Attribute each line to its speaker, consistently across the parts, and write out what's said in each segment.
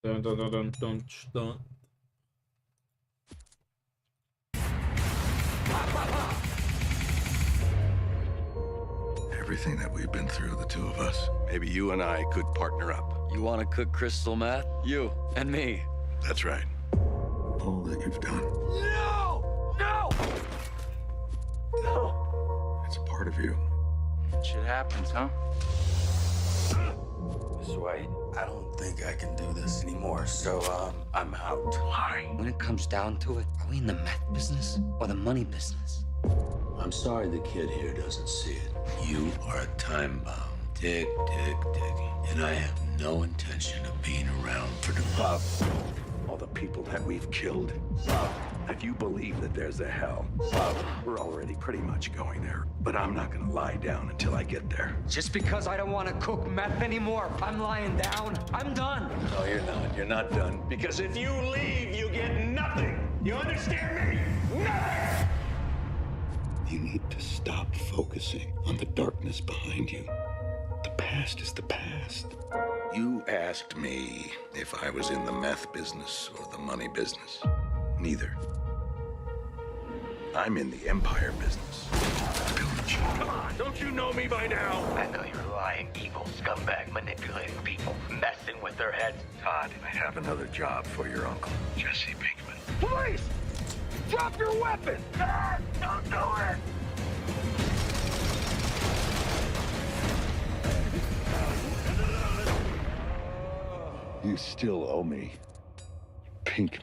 Speaker 1: Dun, dun, dun, dun, dun, dun.
Speaker 2: Everything that we've been through, the two of us. Maybe you and I could partner up.
Speaker 3: You want to cook crystal meth? You and me.
Speaker 2: That's right. All that you've done.
Speaker 3: No! No! No!
Speaker 2: It's a part of you.
Speaker 3: Shit happens, huh? Miss White, I don't think I can do this anymore, so, I'm out. Why? When it comes down to it, are we in the meth business or the money business?
Speaker 4: I'm sorry the kid here doesn't see it. You are a time bomb. Tick, tick, tick. And I have no intention of being around for tomorrow.
Speaker 2: All the people that we've killed. If you believe that there's a hell, we're already pretty much going there. But I'm not gonna lie down until I get there.
Speaker 3: Just because I don't want to cook meth anymore, I'm lying down. I'm done.
Speaker 2: No, you're not. You're not done. Because if you leave, you get nothing. You understand me? Nothing! You need to stop focusing on the darkness behind you. The past is the past. You asked me if I was in the meth business or the money business. Neither. I'm in the empire business. Village. Come on, don't you know me by now?
Speaker 5: I know you're a lying, evil scumbag manipulating people, messing with their heads.
Speaker 2: Todd, I have another job for your uncle, Jesse Pinkman.
Speaker 5: Police! Drop your weapon! God, don't do it!
Speaker 2: You still owe me, Pinkman.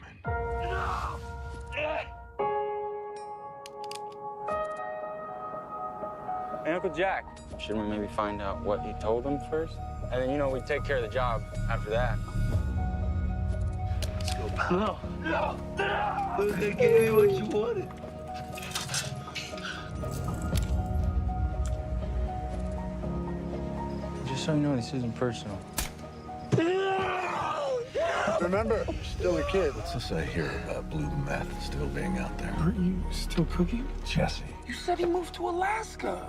Speaker 6: Hey, Uncle Jack, shouldn't we maybe find out what he told him first? And then, we take care of the job after that.
Speaker 2: Let's go, pal.
Speaker 5: No, no, no!
Speaker 4: Look, I gave you what you wanted.
Speaker 6: Just so you know, this isn't personal.
Speaker 7: Remember, you're still a kid.
Speaker 2: What's this I hear about blue meth still being out there?
Speaker 7: Aren't you still cooking?
Speaker 2: Jesse.
Speaker 5: You said he moved to Alaska.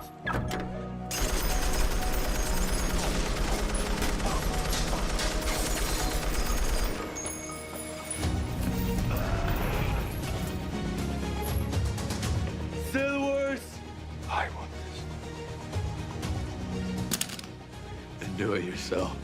Speaker 3: Say the words.
Speaker 2: I want this.
Speaker 4: Then do it yourself.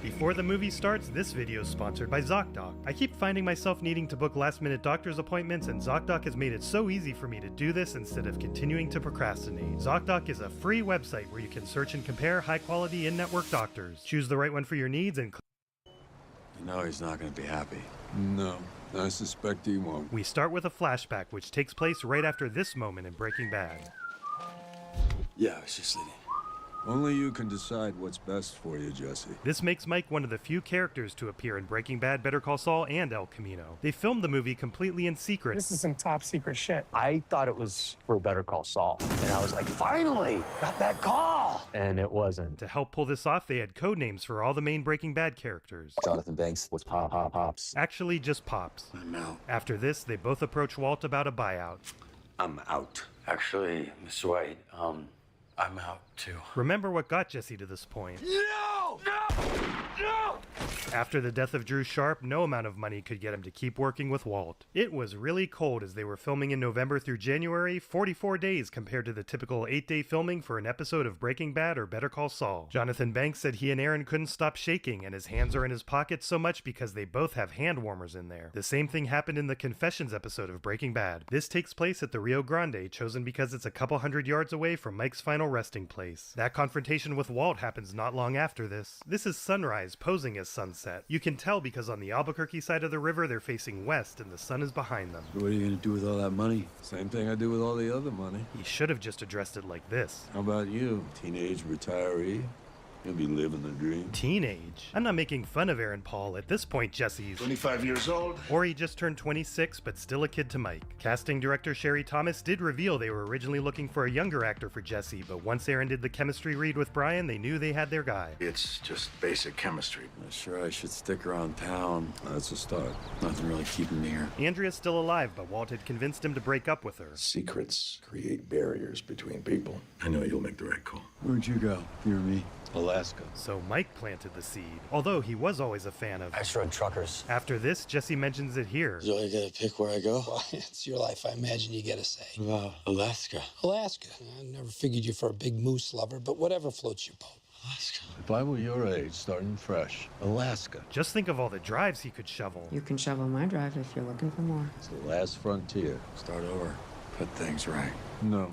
Speaker 8: Before the movie starts, this video is sponsored by ZocDoc. I keep finding myself needing to book last-minute doctor's appointments, and ZocDoc has made it so easy for me to do this instead of continuing to procrastinate. ZocDoc is a free website where you can search and compare high-quality in-network doctors. Choose the right one for your needs and
Speaker 4: You know he's not going to be happy.
Speaker 9: No, I suspect he won't.
Speaker 8: we start with a flashback which takes place right after this moment in Breaking Bad.
Speaker 4: Yeah, I was just leaving.
Speaker 9: Only you can decide what's best for you, Jesse.
Speaker 8: This makes Mike one of the few characters to appear in Breaking Bad, Better Call Saul, and El Camino. They filmed the movie completely in secret.
Speaker 7: This is some top secret shit.
Speaker 10: I thought it was for Better Call Saul. And I was like, finally, got that call. And it wasn't.
Speaker 8: To help pull this off, they had code names for all the main Breaking Bad characters.
Speaker 10: Jonathan Banks was Pops.
Speaker 8: Actually, just Pops.
Speaker 4: I'm out.
Speaker 8: After this, they both approach Walt about a buyout.
Speaker 4: I'm out. Actually, Miss White, I'm out too.
Speaker 8: Remember what got Jesse to this point.
Speaker 3: No! No! No!
Speaker 8: After the death of Drew Sharp, no amount of money could get him to keep working with Walt. It was really cold as they were filming in November through January, 44 days compared to the typical 8-day filming for an episode of Breaking Bad or Better Call Saul. Jonathan Banks said he and Aaron couldn't stop shaking, and his hands are in his pockets so much because they both have hand warmers in there. The same thing happened in the Confessions episode of Breaking Bad. This takes place at the Rio Grande, chosen because it's a couple hundred yards away from Mike's final resting place. That confrontation with Walt happens not long after this. This is sunrise posing as sunset. You can tell because on the Albuquerque side of the river they're facing west and the sun is behind them.
Speaker 4: What are you going to do with all that money?
Speaker 9: Same thing I do with all the other money.
Speaker 8: He should have just addressed it like this.
Speaker 9: How about you, teenage retiree? You'll be living the dream.
Speaker 8: Teenage. I'm not making fun of Aaron Paul. At this point, Jesse's
Speaker 7: 25 years old.
Speaker 8: or he just turned 26, but still a kid to Mike. Casting director Sherry Thomas did reveal they were originally looking for a younger actor for Jesse, but once Aaron did the chemistry read with Brian, they knew they had their guy.
Speaker 7: It's just basic chemistry.
Speaker 9: Not sure I should stick around town. That's a start. Nothing really keeping me here.
Speaker 8: Andrea's still alive, but Walt had convinced him to break up with her.
Speaker 7: Secrets create barriers between people. I know you'll make the right call.
Speaker 9: Where'd you go? You or me? Alaska.
Speaker 8: So Mike planted the seed, although he was always a fan of.
Speaker 10: I just rode truckers.
Speaker 8: After this, Jesse mentions it here.
Speaker 4: So I gotta pick where I go?
Speaker 11: Well, it's your life. I imagine you get a say.
Speaker 4: Alaska.
Speaker 11: Alaska. I never figured you for a big moose lover, but whatever floats your boat.
Speaker 4: Alaska.
Speaker 9: If I were your age, starting fresh, Alaska.
Speaker 8: Just think of all the drives he could shovel.
Speaker 12: You can shovel my drive if you're looking for more.
Speaker 9: It's the last frontier.
Speaker 4: Start over. Put things right.
Speaker 9: No.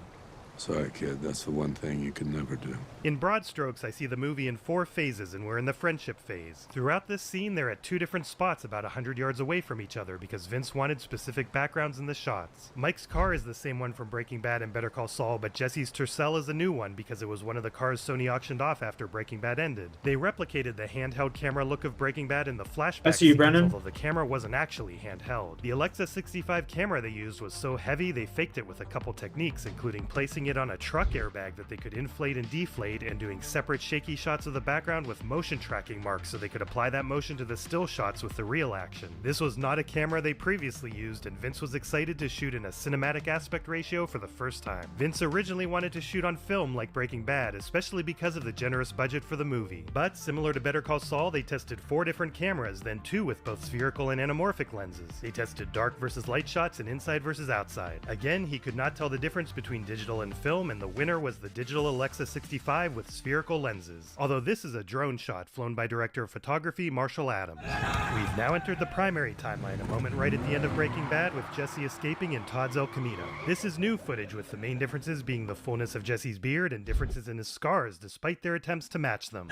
Speaker 9: Sorry, kid. That's the one thing you could never do.
Speaker 8: In broad strokes, I see the movie in 4 phases, and we're in the friendship phase. Throughout this scene, they're at 2 different spots about 100 yards away from each other because Vince wanted specific backgrounds in the shots. Mike's car is the same one from Breaking Bad and Better Call Saul, but Jesse's Tercel is a new one because it was one of the cars Sony auctioned off after Breaking Bad ended. They replicated the handheld camera look of Breaking Bad in the flashback
Speaker 1: I see you,
Speaker 8: scenes,
Speaker 1: Brennan.
Speaker 8: although the camera wasn't actually handheld. The Alexa 65 camera they used was so heavy they faked it with a couple techniques, including placing it on a truck airbag that they could inflate and deflate, and doing separate shaky shots of the background with motion tracking marks so they could apply that motion to the still shots with the real action. This was not a camera they previously used, and Vince was excited to shoot in a cinematic aspect ratio for the first time. Vince originally wanted to shoot on film like Breaking Bad, especially because of the generous budget for the movie. But similar to Better Call Saul, they tested 4 different cameras, then 2 with both spherical and anamorphic lenses. They tested dark versus light shots and inside versus outside. Again, he could not tell the difference between digital and film, and the winner was the digital Alexa 65 with spherical lenses. Although this is a drone shot flown by director of photography Marshall Adams. We've now entered the primary timeline, a moment right at the end of Breaking Bad with Jesse escaping in Todd's El Camino. This is new footage, with the main differences being the fullness of Jesse's beard and differences in his scars despite their attempts to match them.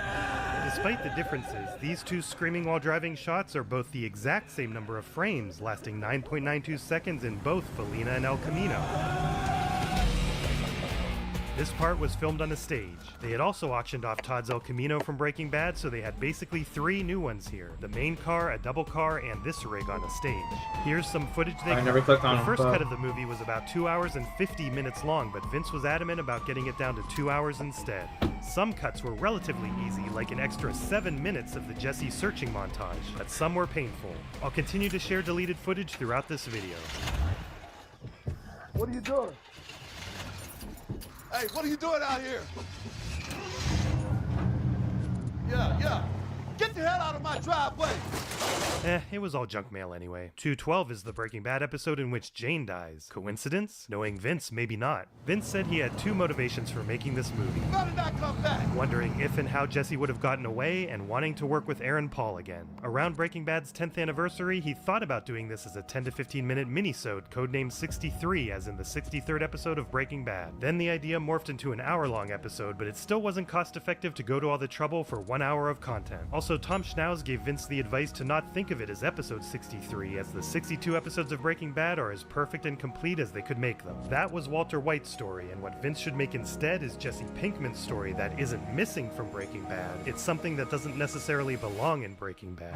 Speaker 8: Despite the differences, these 2 screaming while driving shots are both the exact same number of frames, lasting 9.92 seconds in both Felina and El Camino. This part was filmed on a stage. They had also auctioned off Todd's El Camino from Breaking Bad, so they had basically 3 new ones here. The main car, a double car, and this rig on a stage. Here's some footage they cut.
Speaker 1: never clicked on
Speaker 8: The
Speaker 1: them,
Speaker 8: first
Speaker 1: but-
Speaker 8: cut of the movie was about 2 hours and 50 minutes long, but Vince was adamant about getting it down to 2 hours instead. Some cuts were relatively easy, like an extra 7 minutes of the Jesse searching montage, but some were painful. I'll continue to share deleted footage throughout this video.
Speaker 7: What are you doing?
Speaker 13: Hey, what are you doing out here? Yeah. Get the hell out of my driveway!
Speaker 8: It was all junk mail anyway. 212 is the Breaking Bad episode in which Jane dies. Coincidence? Knowing Vince, maybe not. Vince said he had 2 motivations for making this movie.
Speaker 13: Better not come back!
Speaker 8: Wondering if and how Jesse would have gotten away, and wanting to work with Aaron Paul again. Around Breaking Bad's 10th anniversary, he thought about doing this as a 10 to 15 minute minisode codenamed 63, as in the 63rd episode of Breaking Bad. Then the idea morphed into an hour-long episode, but it still wasn't cost-effective to go to all the trouble for 1 hour of content. Also, Tom Schnauz gave Vince the advice to not think of it as episode 63, as the 62 episodes of Breaking Bad are as perfect and complete as they could make them. That was Walter White's story, and what Vince should make instead is Jesse Pinkman's story that isn't missing from Breaking Bad. It's something that doesn't necessarily belong in Breaking Bad.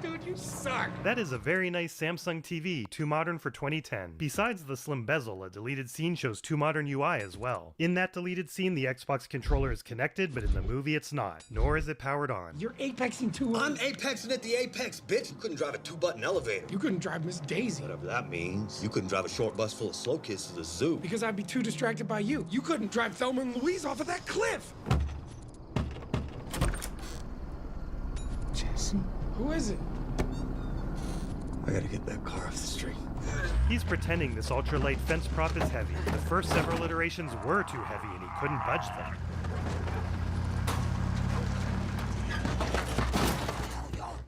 Speaker 13: Dude, you suck!
Speaker 8: That is a very nice Samsung TV, too modern for 2010. Besides the slim bezel, a deleted scene shows too modern UI as well. In that deleted scene, the Xbox controller is connected, but in the movie it's not, nor is it powered on.
Speaker 11: You're apexing too
Speaker 3: I'm apexing at the apex, bitch. You couldn't drive a 2-button elevator.
Speaker 11: You couldn't drive Miss Daisy.
Speaker 3: Whatever that means. You couldn't drive a short bus full of slow kids to the zoo.
Speaker 11: Because I'd be too distracted by you. You couldn't drive Thelma and Louise off of that cliff. Jesse? Who is it?
Speaker 3: I gotta get that car off the street.
Speaker 8: He's pretending this ultralight fence prop is heavy. The first several iterations were too heavy and he couldn't budge them.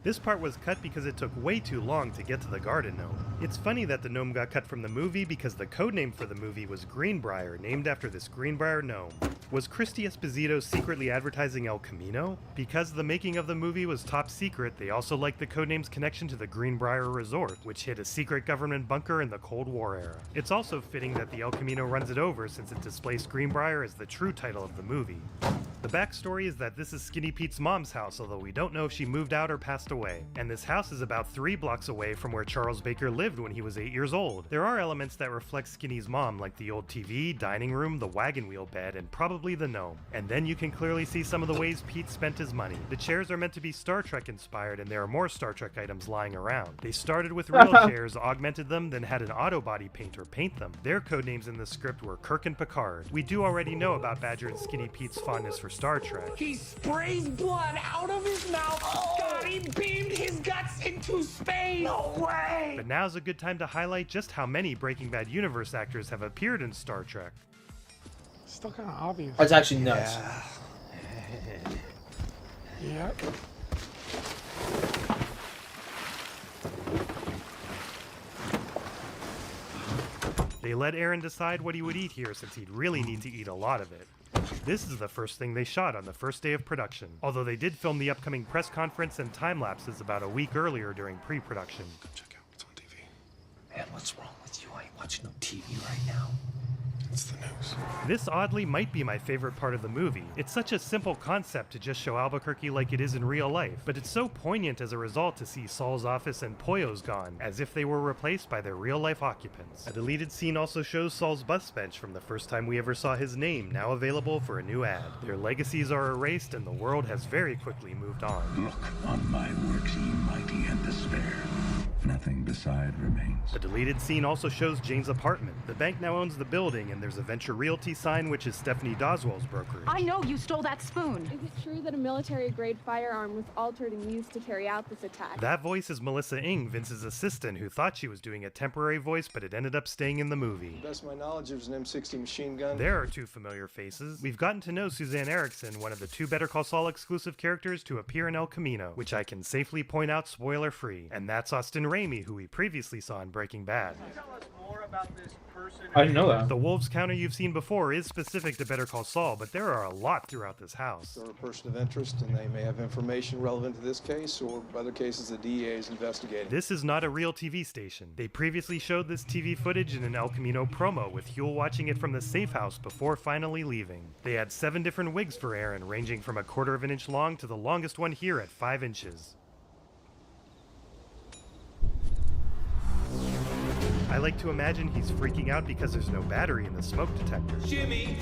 Speaker 8: This part was cut because it took way too long to get to the garden gnome. It's funny that the gnome got cut from the movie because the codename for the movie was Greenbrier, named after this Greenbrier gnome. Was Christy Esposito secretly advertising El Camino? Because the making of the movie was top secret, they also liked the codename's connection to the Greenbrier Resort, which hid a secret government bunker in the Cold War era. It's also fitting that the El Camino runs it over since it displaced Greenbrier as the true title of the movie. The backstory is that this is Skinny Pete's mom's house, although we don't know if she moved out or passed away. And this house is about 3 blocks away from where Charles Baker lived when he was 8 years old. There are elements that reflect Skinny's mom, like the old TV, dining room, the wagon wheel bed, and probably the gnome. And then you can clearly see some of the ways Pete spent his money. The chairs are meant to be Star Trek inspired, and there are more Star Trek items lying around. They started with real chairs, augmented them, then had an auto body painter paint them. Their codenames in the script were Kirk and Picard. We do already know about Badger and Skinny Pete's fondness for Star Trek.
Speaker 14: He sprays blood out of his mouth. God, he beamed his guts into space. No way.
Speaker 8: But now's a good time to highlight just how many Breaking Bad universe actors have appeared in Star Trek.
Speaker 11: Still kind of obvious.
Speaker 15: That's actually nuts.
Speaker 11: Yeah.
Speaker 8: They let Aaron decide what he would eat here since he'd really need to eat a lot of it. This is the first thing they shot on the first day of production, although they did film the upcoming press conference and time-lapses about a week earlier during pre-production.
Speaker 7: Check out what's on TV.
Speaker 10: Man, what's wrong with you? I ain't watching no TV right now.
Speaker 7: It's the news.
Speaker 8: This oddly might be my favorite part of the movie. It's such a simple concept to just show Albuquerque like it is in real life, but it's so poignant as a result to see Saul's office and Pollo's gone, as if they were replaced by their real-life occupants. A deleted scene also shows Saul's bus bench from the first time we ever saw his name, now available for a new ad. Their legacies are erased and the world has very quickly moved on.
Speaker 2: Look on my works, ye mighty, and despair. Nothing beside remains.
Speaker 8: The deleted scene also shows Jane's apartment. The bank now owns the building, and there's a Venture Realty sign, which is Stephanie Doswell's brokerage.
Speaker 16: I know you stole that spoon.
Speaker 17: Is it true that a military-grade firearm was altered and used to carry out this attack?
Speaker 8: That voice is Melissa Ng, Vince's assistant, who thought she was doing a temporary voice, but it ended up staying in the movie.
Speaker 18: To the best of my knowledge, it was an M60 machine gun.
Speaker 8: There are 2 familiar faces. We've gotten to know Suzanne Erickson, one of the 2 Better Call Saul exclusive characters to appear in El Camino, which I can safely point out spoiler-free. And that's Austin Raimi, who we previously saw in Breaking Bad.
Speaker 18: Tell us more about this person.
Speaker 15: I didn't know that.
Speaker 8: The wolves counter you've seen before is specific to Better Call Saul, but there are a lot throughout this house.
Speaker 18: They're a person of interest, and they may have information relevant to this case or other cases the DEA is investigating.
Speaker 8: This is not a real TV station. They previously showed this TV footage in an El Camino promo, with Huel watching it from the safe house before finally leaving. They had 7 different wigs for Aaron, ranging from 1/4 of an inch long to the longest one here at 5 inches. I like to imagine he's freaking out because there's no battery in the smoke detector.
Speaker 14: Jimmy.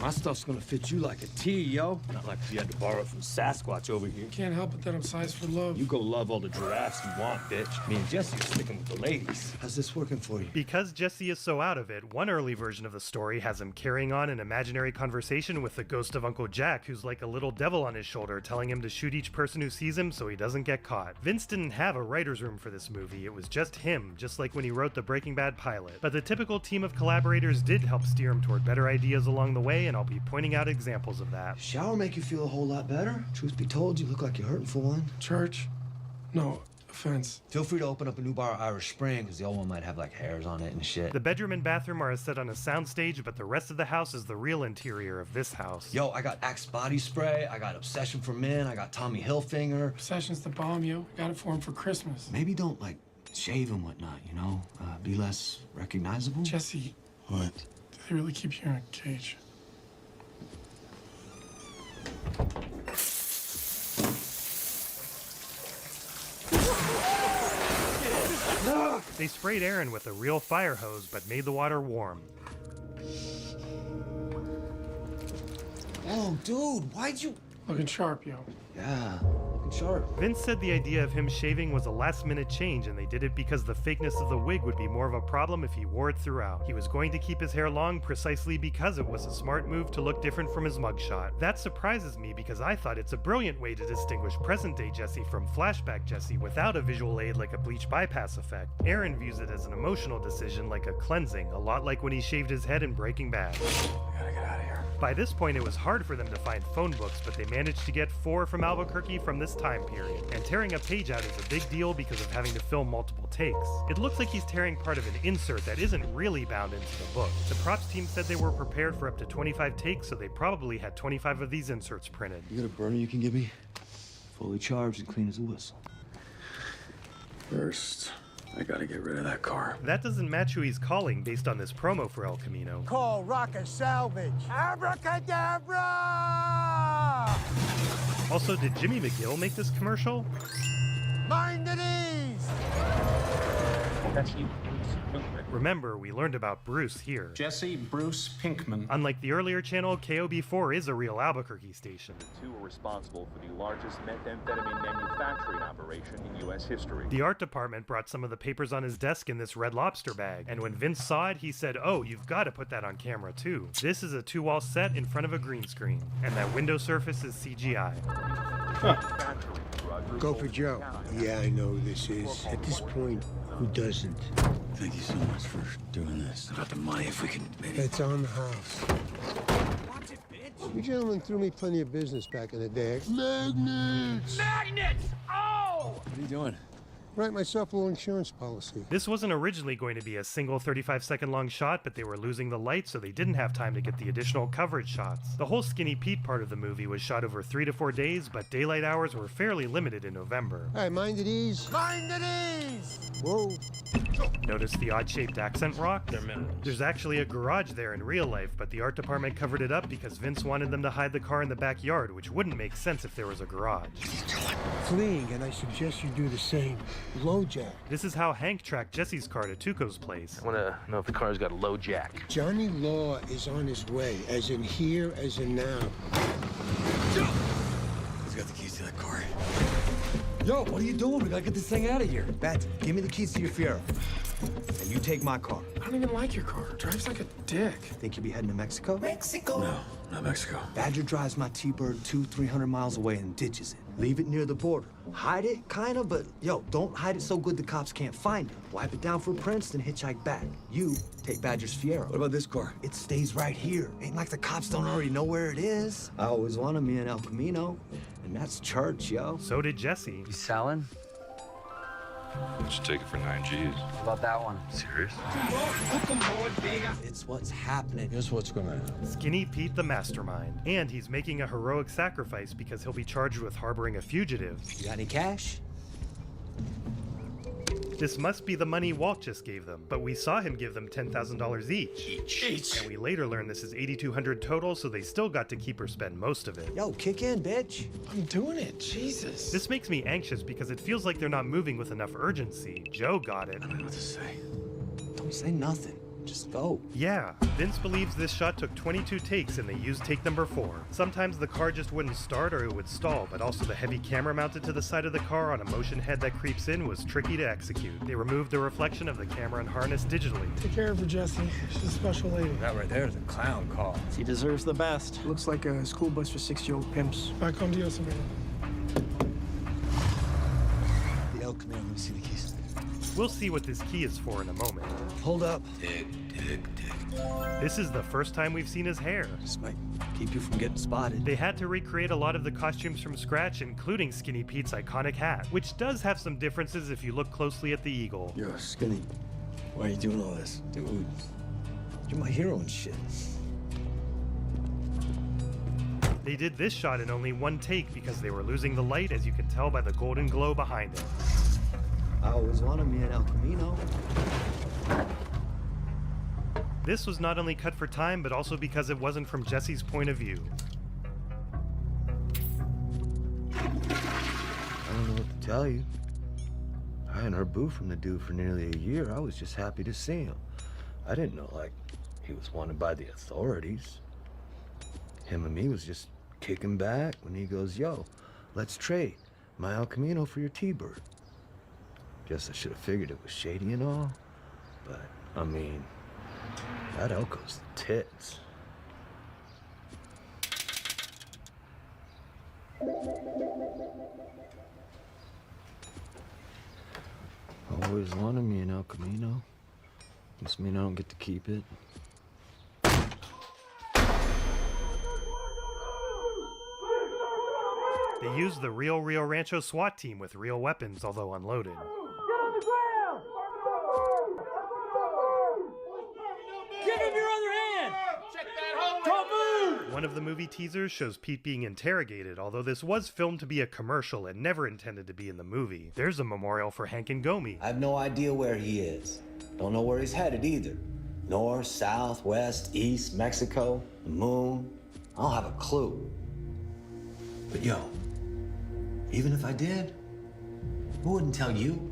Speaker 9: My stuff's gonna fit you like a T, yo. Not like if you had to borrow it from Sasquatch over here.
Speaker 11: Can't help it that I'm sized for love.
Speaker 9: You go love all the giraffes you want, bitch. Me and Jesse are sticking with the ladies. How's this working for you?
Speaker 8: Because Jesse is so out of it, one early version of the story has him carrying on an imaginary conversation with the ghost of Uncle Jack, who's like a little devil on his shoulder, telling him to shoot each person who sees him so he doesn't get caught. Vince didn't have a writer's room for this movie, it was just him, just like when he wrote the Breaking Bad pilot. But the typical team of collaborators did help steer him toward better ideas along the way, and I'll be pointing out examples of that.
Speaker 19: Shower make you feel a whole lot better? Truth be told, you look like you're hurting for one.
Speaker 11: Church? No offense.
Speaker 19: Feel free to open up a new bar at Irish Spring, because the old one might have like hairs on it and shit.
Speaker 8: The bedroom and bathroom are set on a soundstage, but the rest of the house is the real interior of this house.
Speaker 19: Yo, I got Axe body spray, I got Obsession for Men, I got Tommy Hilfiger.
Speaker 11: Obsession's the bomb, yo. Got it for him for Christmas.
Speaker 19: Maybe don't, like, shave and whatnot, you know? Be less recognizable.
Speaker 11: Jesse.
Speaker 19: What?
Speaker 11: Do they really keep you in a cage?
Speaker 8: They sprayed Aaron with a real fire hose, but made the water warm.
Speaker 19: Oh, dude, why'd you...
Speaker 11: Looking sharp, yo.
Speaker 19: Yeah, looking sharp.
Speaker 8: Vince said the idea of him shaving was a last-minute change, and they did it because the fakeness of the wig would be more of a problem if he wore it throughout. He was going to keep his hair long precisely because it was a smart move to look different from his mugshot. That surprises me because I thought it's a brilliant way to distinguish present-day Jesse from flashback Jesse without a visual aid like a bleach bypass effect. Aaron views it as an emotional decision, like a cleansing, a lot like when he shaved his head in Breaking Bad.
Speaker 11: We gotta get out of here.
Speaker 8: By this point, it was hard for them to find phone books, but they managed to get 4 from Albuquerque from this time period. And tearing a page out is a big deal because of having to film multiple takes. It looks like he's tearing part of an insert that isn't really bound into the book. The props team said they were prepared for up to 25 takes, so they probably had 25 of these inserts printed.
Speaker 19: You got a burner you can give me? Fully charged and clean as a whistle.
Speaker 7: First, I gotta get rid of that car.
Speaker 8: That doesn't match who he's calling based on this promo for El Camino.
Speaker 13: Call Rocket Salvage. Abracadabra!
Speaker 8: Also, did Jimmy McGill make this commercial?
Speaker 13: Mind at ease!
Speaker 15: That's you.
Speaker 8: Remember, we learned about Bruce here.
Speaker 15: Jesse Bruce Pinkman.
Speaker 8: Unlike the earlier channel, KOB4 is a real Albuquerque station.
Speaker 16: The two were responsible for the largest methamphetamine manufacturing operation in U.S. history.
Speaker 8: The art department brought some of the papers on his desk in this Red Lobster bag, and when Vince saw it, he said, "Oh, you've got to put that on camera too." This is a 2-wall set in front of a green screen, and that window surface is CGI.
Speaker 20: Go for Joe. Yeah, I know who this is. At this point, who doesn't?
Speaker 4: Thank you so much for doing this. About the money, if we can maybe...
Speaker 20: It's on the house. You gentlemen threw me plenty of business back in the day. Magnets!
Speaker 14: Magnets! Oh!
Speaker 4: What are you doing?
Speaker 20: Write myself a little insurance policy.
Speaker 8: This wasn't originally going to be a single 35-second long shot, but they were losing the light, so they didn't have time to get the additional coverage shots. The whole Skinny Pete part of the movie was shot over 3 to 4 days, but daylight hours were fairly limited in November.
Speaker 20: All right, mind at ease.
Speaker 13: Mind at ease!
Speaker 20: Whoa.
Speaker 8: Notice the odd-shaped accent rock?
Speaker 1: They're minerals.
Speaker 8: There's actually a garage there in real life, but the art department covered it up because Vince wanted them to hide the car in the backyard, which wouldn't make sense if there was a garage.
Speaker 20: Fleeing, and I suggest you do the same. Low jack.
Speaker 8: This is how Hank tracked Jesse's car to Tuco's place.
Speaker 10: I want to know if the car's got a low jack.
Speaker 20: Johnny Law is on his way, as in here, as in now.
Speaker 4: He's got the keys to that car.
Speaker 9: Yo, what are you doing? We gotta get this thing out of here. Bats, give me the keys to your Fiero. And you take my car.
Speaker 13: I don't even like your car. It drives like a dick.
Speaker 9: Think you'll be heading to Mexico?
Speaker 13: Mexico?
Speaker 7: No, not Mexico.
Speaker 9: Badger drives my T-Bird 200-300 miles away and ditches it. Leave it near the border. Hide it, kinda, but yo, don't hide it so good the cops can't find it. Wipe it down for prints, then hitchhike back. You take Badger's Fiero.
Speaker 4: What about this car?
Speaker 9: It stays right here. Ain't like the cops don't already know where it is. I always wanted me an El Camino, and that's church, yo.
Speaker 8: So did Jesse.
Speaker 3: You selling?
Speaker 21: You should take it for 9 Gs.
Speaker 3: What about that one?
Speaker 21: Serious?
Speaker 9: It's what's happening.
Speaker 7: Here's what's gonna happen.
Speaker 8: Skinny Pete the mastermind. And he's making a heroic sacrifice because he'll be charged with harboring a fugitive.
Speaker 9: You got any cash?
Speaker 8: This must be the money Walt just gave them, but we saw him give them $10,000 each. And we later learned this is $8,200 total, so they still got to keep or spend most of it.
Speaker 9: Yo, kick in, bitch.
Speaker 13: I'm doing it. Jesus.
Speaker 8: This makes me anxious because it feels like they're not moving with enough urgency. Joe got it.
Speaker 4: I don't know what to say.
Speaker 9: Don't say nothing. Just go.
Speaker 8: Yeah, Vince believes this shot took 22 takes and they used take number 4. Sometimes the car just wouldn't start or it would stall, but also the heavy camera mounted to the side of the car on a motion head that creeps in was tricky to execute. They removed the reflection of the camera and harness digitally.
Speaker 13: Take care of her, Jesse. She's a special lady.
Speaker 9: That right there is a clown car.
Speaker 18: He deserves the best.
Speaker 13: Looks like a school bus for 6-year-old pimps. Back on Dios, amigo.
Speaker 9: The El Camino, let me see the keys.
Speaker 8: We'll see what this key is for in a moment.
Speaker 9: Hold up.
Speaker 4: Dig, dig, dig.
Speaker 8: This is the first time we've seen his hair.
Speaker 9: This might keep you from getting spotted.
Speaker 8: They had to recreate a lot of the costumes from scratch, including Skinny Pete's iconic hat, which does have some differences if you look closely at the eagle.
Speaker 9: Yo, Skinny, why are you doing all this? Dude, you're my hero and shit.
Speaker 8: They did this shot in only one take because they were losing the light, as you can tell by the golden glow behind it.
Speaker 9: I always wanted me an El Camino.
Speaker 8: This was not only cut for time, but also because it wasn't from Jesse's point of view.
Speaker 22: I don't know what to tell you. I hadn't heard boo from the dude for nearly a year. I was just happy to see him. I didn't know, like, he was wanted by the authorities. Him and me was just kicking back when he goes, yo, let's trade my El Camino for your T-Bird. Guess I should have figured it was shady and all, but, I mean, that Elko's the tits. Always wanted me an El Camino. Must mean I don't get to keep it.
Speaker 8: They used the real Rio Rancho SWAT team with real weapons, although unloaded.
Speaker 14: Give him your other hand! Check that hole! Don't move!
Speaker 8: One one of the movie teasers shows Pete being interrogated, although this was filmed to be a commercial and never intended to be in the movie. There's a memorial for Hank and Gomi.
Speaker 19: I have no idea where he is. Don't know where he's headed either. North, south, west, east, Mexico, the moon. I don't have a clue. But yo, even if I did, who wouldn't tell you?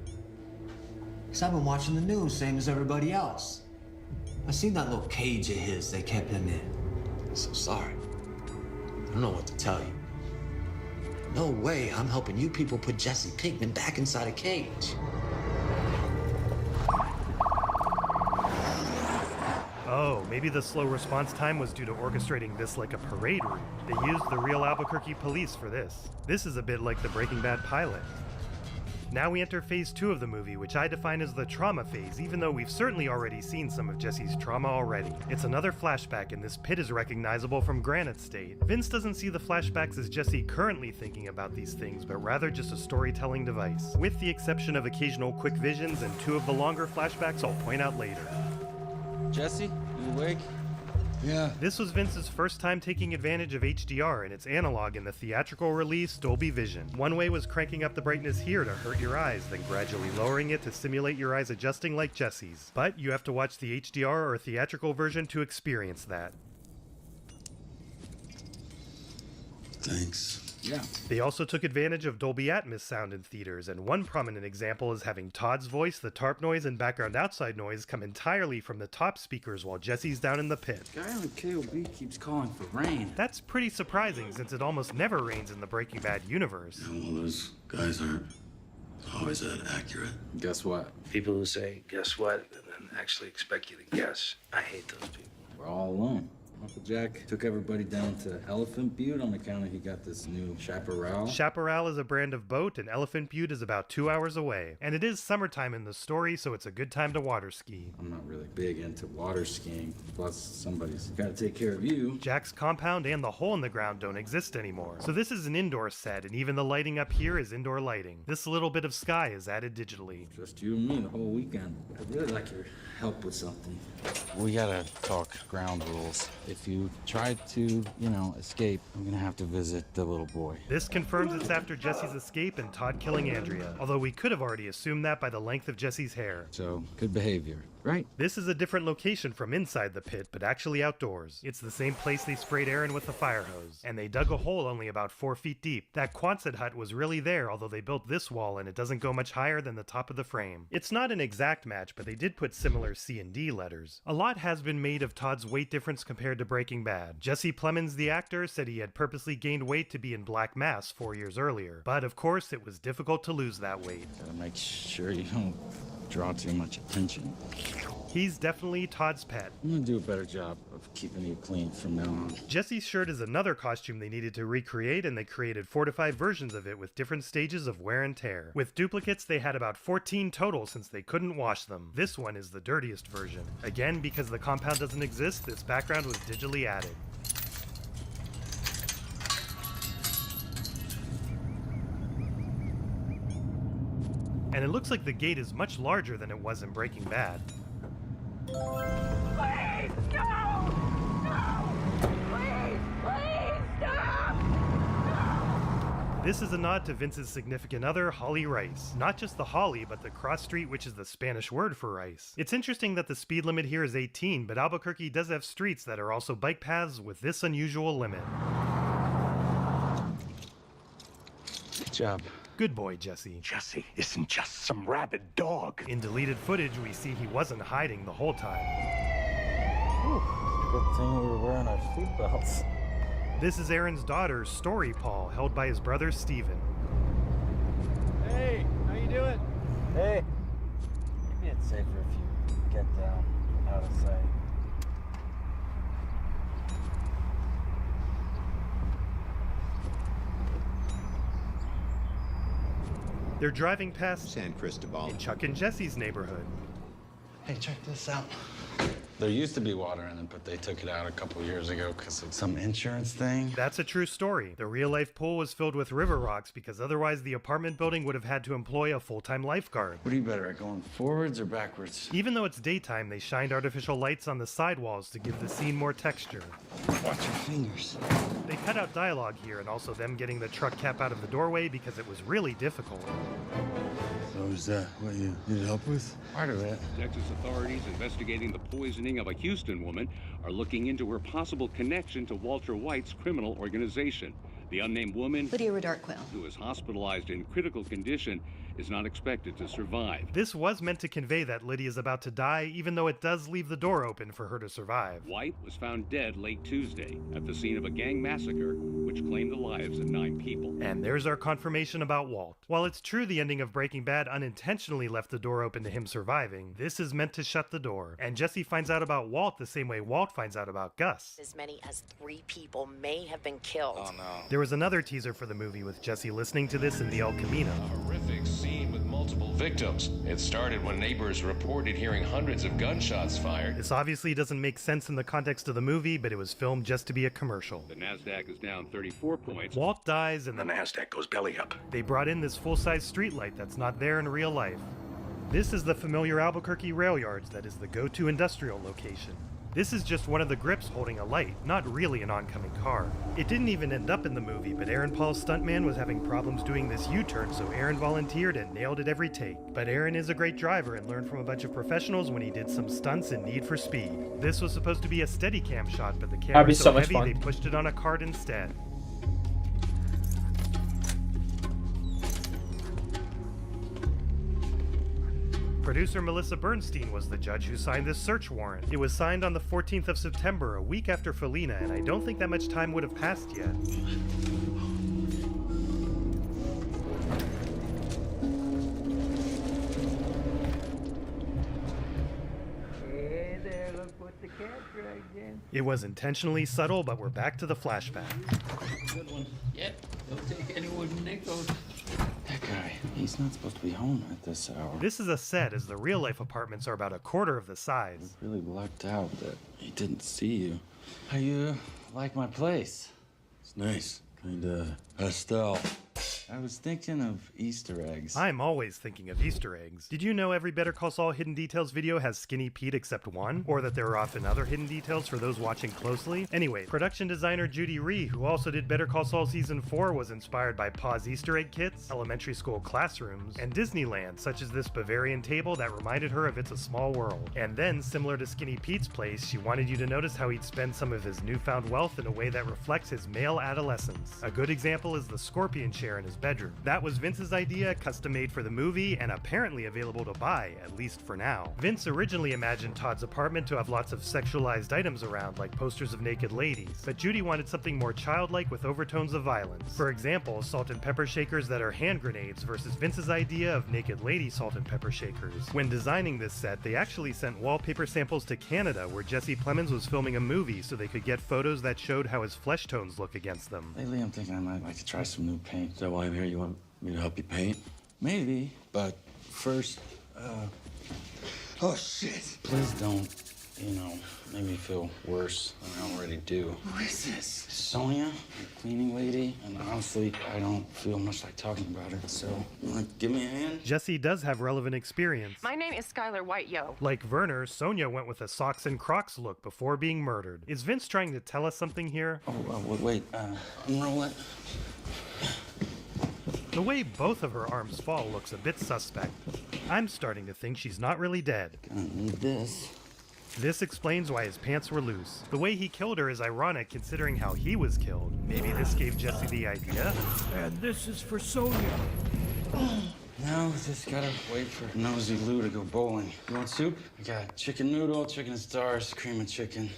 Speaker 19: Because I've been watching the news, same as everybody else. I seen that little cage of his they kept him in. I'm so sorry. I don't know what to tell you. No way I'm helping you people put Jesse Pinkman back inside a cage.
Speaker 8: Oh, maybe the slow response time was due to orchestrating this like a parade route. They used the real Albuquerque police for this. This is a bit like the Breaking Bad pilot. Now we enter phase 2 of the movie, which I define as the trauma phase, even though we've certainly already seen some of Jesse's trauma already. It's another flashback, and this pit is recognizable from Granite State. Vince doesn't see the flashbacks as Jesse currently thinking about these things, but rather just a storytelling device, with the exception of occasional quick visions and 2 of the longer flashbacks I'll point out later.
Speaker 5: Jesse, you awake?
Speaker 11: Yeah.
Speaker 8: This was Vince's first time taking advantage of HDR and its analog in the theatrical release Dolby Vision. One way was cranking up the brightness here to hurt your eyes, then gradually lowering it to simulate your eyes adjusting like Jesse's. But you have to watch the HDR or theatrical version to experience that.
Speaker 4: Thanks.
Speaker 11: Yeah.
Speaker 8: They also took advantage of Dolby Atmos sound in theaters, and one prominent example is having Todd's voice, the tarp noise, and background outside noise come entirely from the top speakers while Jesse's down in the pit.
Speaker 5: Guy on KOB keeps calling for rain.
Speaker 8: That's pretty surprising since it almost never rains in the Breaking Bad universe.
Speaker 4: Yeah, well, those guys aren't always that accurate.
Speaker 5: Guess what?
Speaker 22: People who say, guess what, and then actually expect you to guess. I hate those people.
Speaker 5: We're all alone. Uncle Jack took everybody down to Elephant Butte on account of he got this new Chaparral.
Speaker 8: Chaparral is a brand of boat, and Elephant Butte is about 2 hours away. And it is summertime in the story, so it's a good time to water ski.
Speaker 5: I'm not really big into water skiing, plus somebody's got to take care of you.
Speaker 8: Jack's compound and the hole in the ground don't exist anymore. So this is an indoor set, and even the lighting up here is indoor lighting. This little bit of sky is added digitally.
Speaker 5: Just you and me the whole weekend. I'd really like your help with something. We gotta talk ground rules. If you try to, escape, I'm gonna have to visit the little boy.
Speaker 8: This confirms it's after Jesse's escape and Todd killing Andrea, although we could have already assumed that by the length of Jesse's hair.
Speaker 5: So, good behavior, right?
Speaker 8: This is a different location from inside the pit, but actually outdoors. It's the same place they sprayed Aaron with the fire hose, and they dug a hole only about 4 feet deep. That Quonset hut was really there, although they built this wall and it doesn't go much higher than the top of the frame. It's not an exact match, but they did put similar C and D letters. A lot has been made of Todd's weight difference compared to Breaking Bad. Jesse Plemons, the actor, said he had purposely gained weight to be in Black Mass 4 years earlier, but of course it was difficult to lose that weight.
Speaker 5: Gotta make sure you don't draw too much attention.
Speaker 8: He's definitely Todd's pet.
Speaker 5: I'm gonna do a better job of keeping you clean from now on.
Speaker 8: Jesse's shirt is another costume they needed to recreate, and they created 4 to 5 versions of it with different stages of wear and tear. With duplicates, they had about 14 total since they couldn't wash them. This one is the dirtiest version. Again, because the compound doesn't exist, this background was digitally added. And it looks like the gate is much larger than it was in Breaking Bad.
Speaker 14: Please, no! No! Please, stop!
Speaker 8: This is a nod to Vince's significant other, Holly Rice. Not just the Holly, but the cross street, which is the Spanish word for rice. It's interesting that the speed limit here is 18, but Albuquerque does have streets that are also bike paths with this unusual limit.
Speaker 5: Good job.
Speaker 8: Good boy, Jesse.
Speaker 14: Jesse isn't just some rabid dog.
Speaker 8: In deleted footage, we see he wasn't hiding the whole time.
Speaker 5: Whew. Good thing we were wearing our seatbelts.
Speaker 8: This is Aaron's daughter, Story Paul, held by his brother, Steven.
Speaker 18: Hey, how you doing?
Speaker 5: Hey. Maybe it's safer if you get down out of sight.
Speaker 8: They're driving past
Speaker 7: San Cristobal
Speaker 8: in Chuck and Jesse's neighborhood.
Speaker 5: Hey, check this out. There used to be water in it, but they took it out a couple years ago because of some insurance thing.
Speaker 8: That's a true story. The real-life pool was filled with river rocks because otherwise the apartment building would have had to employ a full-time lifeguard.
Speaker 5: What are you better at, going forwards or backwards?
Speaker 8: Even though it's daytime, they shined artificial lights on the sidewalls to give the scene more texture.
Speaker 5: Watch your fingers.
Speaker 8: They cut out dialogue here, and also them getting the truck cap out of the doorway because it was really difficult.
Speaker 5: So is that what you needed help with? Part of it.
Speaker 6: Texas authorities investigating the poisoning of a Houston woman are looking into her possible connection to Walter White's criminal organization. The unnamed woman,
Speaker 12: Lydia Redartquil,
Speaker 6: who is hospitalized in critical condition, is not expected to survive.
Speaker 8: This was meant to convey that Lydia's about to die, even though it does leave the door open for her to survive.
Speaker 6: White was found dead late Tuesday at the scene of a gang massacre which claimed the lives of 9 people.
Speaker 8: And there's our confirmation about Walt. While it's true the ending of Breaking Bad unintentionally left the door open to him surviving, this is meant to shut the door. And Jesse finds out about Walt the same way Walt finds out about Gus.
Speaker 23: As many as 3 people may have been killed.
Speaker 5: Oh no.
Speaker 8: There was another teaser for the movie with Jesse listening to this in the El Camino.
Speaker 24: A horrific scene with multiple victims. It started when neighbors reported hearing hundreds of gunshots fired.
Speaker 8: This obviously doesn't make sense in the context of the movie, but it was filmed just to be a commercial.
Speaker 6: The NASDAQ is down 34 points.
Speaker 8: Walt dies and
Speaker 7: The NASDAQ goes belly up.
Speaker 8: they brought in this full-size streetlight that's not there in real life. This is the familiar Albuquerque rail yards that is the go-to industrial location. This is just one of the grips holding a light, not really an oncoming car. It didn't even end up in the movie, but Aaron Paul's stuntman was having problems doing this U-turn, so Aaron volunteered and nailed it every take. But Aaron is a great driver and learned from a bunch of professionals when he did some stunts in Need for Speed. This was supposed to be a Steadicam shot, but the camera was so heavy they pushed it on a cart instead. Producer Melissa Bernstein was the judge who signed this search warrant. It was signed on the 14th of September, a week after Felina, and I don't think that much time would have passed yet.
Speaker 25: Hey there, look what the cat dragged in.
Speaker 8: It was intentionally subtle, but we're back to the flashback.
Speaker 25: Good one. Yep, don't take any wooden nickels.
Speaker 5: That guy, he's not supposed to be home at this hour.
Speaker 8: This is a set, as the real-life apartments are about a quarter of the size.
Speaker 5: I really lucked out that he didn't see you. How you like my place? It's nice. Kinda pastel. I was thinking of Easter eggs.
Speaker 8: I'm always thinking of Easter eggs. Did you know every Better Call Saul Hidden Details video has Skinny Pete except one? Or that there are often other hidden details for those watching closely? Anyway, production designer Judy Rhee, who also did Better Call Saul Season 4, was inspired by Pa's Easter egg kits, elementary school classrooms, and Disneyland, such as this Bavarian table that reminded her of It's a Small World. And then, similar to Skinny Pete's place, she wanted you to notice how he'd spend some of his newfound wealth in a way that reflects his male adolescence. A good example is the scorpion chair in his bedroom. That was Vince's idea, custom made for the movie, and apparently available to buy, at least for now. Vince originally imagined Todd's apartment to have lots of sexualized items around, like posters of naked ladies, but Judy wanted something more childlike with overtones of violence. For example, salt and pepper shakers that are hand grenades versus Vince's idea of naked lady salt and pepper shakers. When designing this set, they actually sent wallpaper samples to Canada, where Jesse Plemons was filming a movie, so they could get photos that showed how his flesh tones look against them.
Speaker 5: Lately, I'm thinking I might like to try some new paint.
Speaker 7: Is that why I'm here? You want me to help you paint?
Speaker 5: Maybe, but first,
Speaker 7: Oh, shit.
Speaker 5: please don't, make me feel worse than I already do.
Speaker 7: Who is this?
Speaker 5: Sonia, the cleaning lady, and honestly, I don't feel much like talking about her, so you wanna give me a hand?
Speaker 8: Jesse does have relevant experience.
Speaker 26: My name is Skylar White-Yo.
Speaker 8: Like Werner, Sonia went with a socks and Crocs look before being murdered. Is Vince trying to tell us something here?
Speaker 5: Wait, unroll it.
Speaker 8: The way both of her arms fall looks a bit suspect. I'm starting to think she's not really dead.
Speaker 5: Gonna need this.
Speaker 8: This explains why his pants were loose. The way he killed her is ironic considering how he was killed. Maybe this gave Jesse the idea?
Speaker 25: And this is for Sonia.
Speaker 5: Now we just gotta wait for Nosy Lou to go bowling. You want soup? I got chicken noodle, chicken and stars, cream and chicken.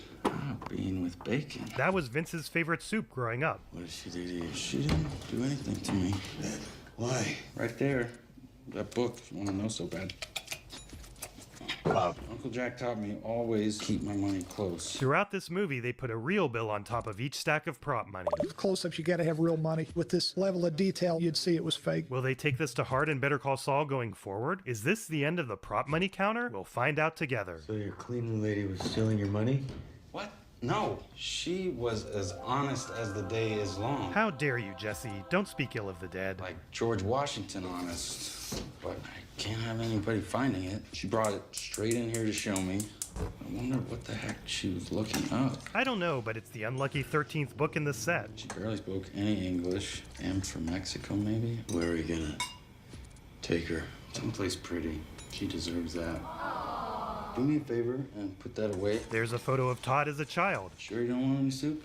Speaker 5: Bean with bacon.
Speaker 8: That was Vince's favorite soup growing up.
Speaker 5: What did she do to you? She didn't do anything to me. Why? Right there. That book, if you want to know so bad. about? Uncle Jack taught me always keep my money close.
Speaker 8: Throughout this movie, they put a real bill on top of each stack of prop money.
Speaker 2: Close-ups, you gotta have real money. With this level of detail, you'd see it was fake.
Speaker 8: Will they take this to heart in Better Call Saul going forward? Is this the end of the prop money counter? We'll find out together.
Speaker 22: So your cleaning lady was stealing your money?
Speaker 5: What? No, she was as honest as the day is long.
Speaker 8: How dare you, Jesse? Don't speak ill of the dead.
Speaker 5: Like George Washington honest. But I can't have anybody finding it. She brought it straight in here to show me. I wonder what the heck she was looking up.
Speaker 8: I don't know, but it's the unlucky 13th book in the set.
Speaker 5: She barely spoke any English. M for Mexico, maybe?
Speaker 4: Where are you gonna take her?
Speaker 5: Someplace pretty. She deserves that. Do me a favor and put that away.
Speaker 8: There's a photo of Todd as a child.
Speaker 5: Sure you don't want any soup?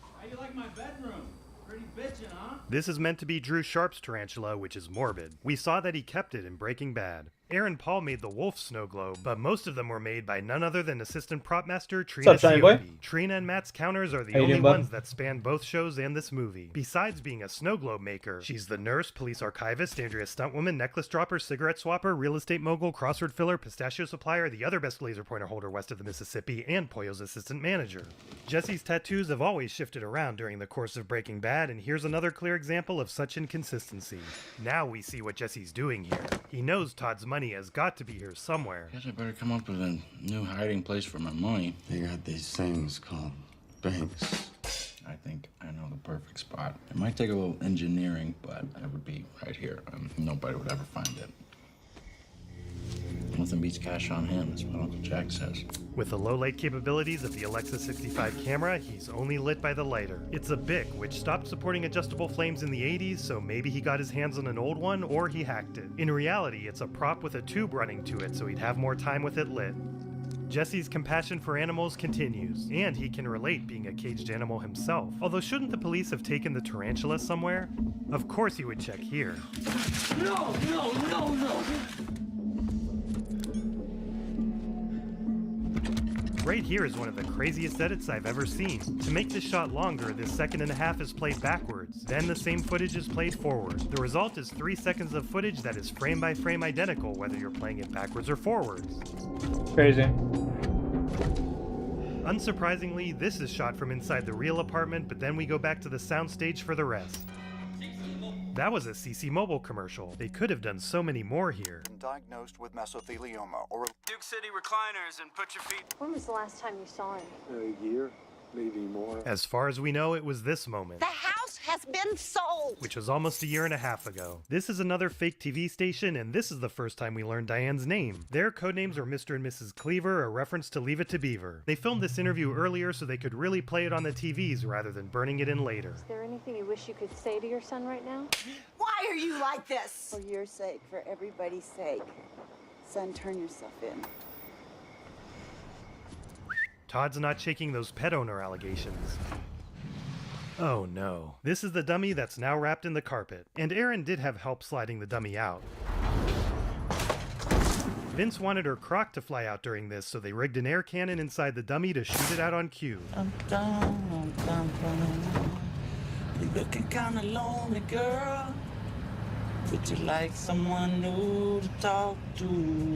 Speaker 12: How you like my bedroom? Pretty bitchin', huh?
Speaker 8: This is meant to be Drew Sharp's tarantula, which is morbid. We saw that he kept it in Breaking Bad. Aaron Paul made the wolf snow globe, but most of them were made by none other than assistant prop master Trina Schioppi. Trina and Matt's counters are the only ones that span both shows and this movie. Besides being a snow globe maker, she's the nurse, police archivist, Andrea stuntwoman, necklace dropper, cigarette swapper, real estate mogul, crossword filler, pistachio supplier, the other best laser pointer holder west of the Mississippi, and Pollo's assistant manager. Jesse's tattoos have always shifted around during the course of Breaking Bad, and here's another clear example of such inconsistency. Now we see what Jesse's doing here. He knows Todd's money has got to be here somewhere.
Speaker 5: Guess I better come up with a new hiding place for my money.
Speaker 4: They got these things called banks.
Speaker 5: I think I know the perfect spot. It might take a little engineering, but it would be right here. Nobody would ever find it. Nothing beats cash on hand, that's what Uncle Jack says.
Speaker 8: With the low light capabilities of the Alexa 65 camera, he's only lit by the lighter. It's a Bic, which stopped supporting adjustable flames in the 80s, so maybe he got his hands on an old one or he hacked it. In reality, it's a prop with a tube running to it, so he'd have more time with it lit. Jesse's compassion for animals continues, and he can relate being a caged animal himself. Although shouldn't the police have taken the tarantula somewhere? Of course he would check here.
Speaker 14: No, no, no, no!
Speaker 8: Right here is one of the craziest edits I've ever seen. To make this shot longer, this 1.5 seconds is played backwards. Then the same footage is played forward. The result is 3 seconds of footage that is frame by frame identical, whether you're playing it backwards or forwards.
Speaker 15: Crazy.
Speaker 8: Unsurprisingly, this is shot from inside the real apartment, but then we go back to the soundstage for the rest. That was a CC Mobile commercial. They could have done so many more here.
Speaker 16: Diagnosed with mesothelioma or
Speaker 17: Duke City recliners and put your feet.
Speaker 26: When was the last time you saw him?
Speaker 18: A year, maybe more.
Speaker 8: As far as we know, it was this moment.
Speaker 26: The house has been sold!
Speaker 8: Which was almost 1.5 years ago. This is another fake TV station, and this is the first time we learned Diane's name. Their codenames were Mr. and Mrs. Cleaver, a reference to Leave It to Beaver. They filmed this interview earlier so they could really play it on the TVs rather than burning it in later.
Speaker 26: Is there anything you wish you could say to your son right now?
Speaker 27: Why are you like this?
Speaker 28: For your sake, for everybody's sake. Son, turn yourself in.
Speaker 8: Todd's not shaking those pet owner allegations. Oh no. This is the dummy that's now wrapped in the carpet. And Erin did have help sliding the dummy out. Vince wanted her crock to fly out during this, so they rigged an air cannon inside the dummy to shoot it out on cue.
Speaker 14: You're looking kinda lonely, girl. Would you like someone new to talk to?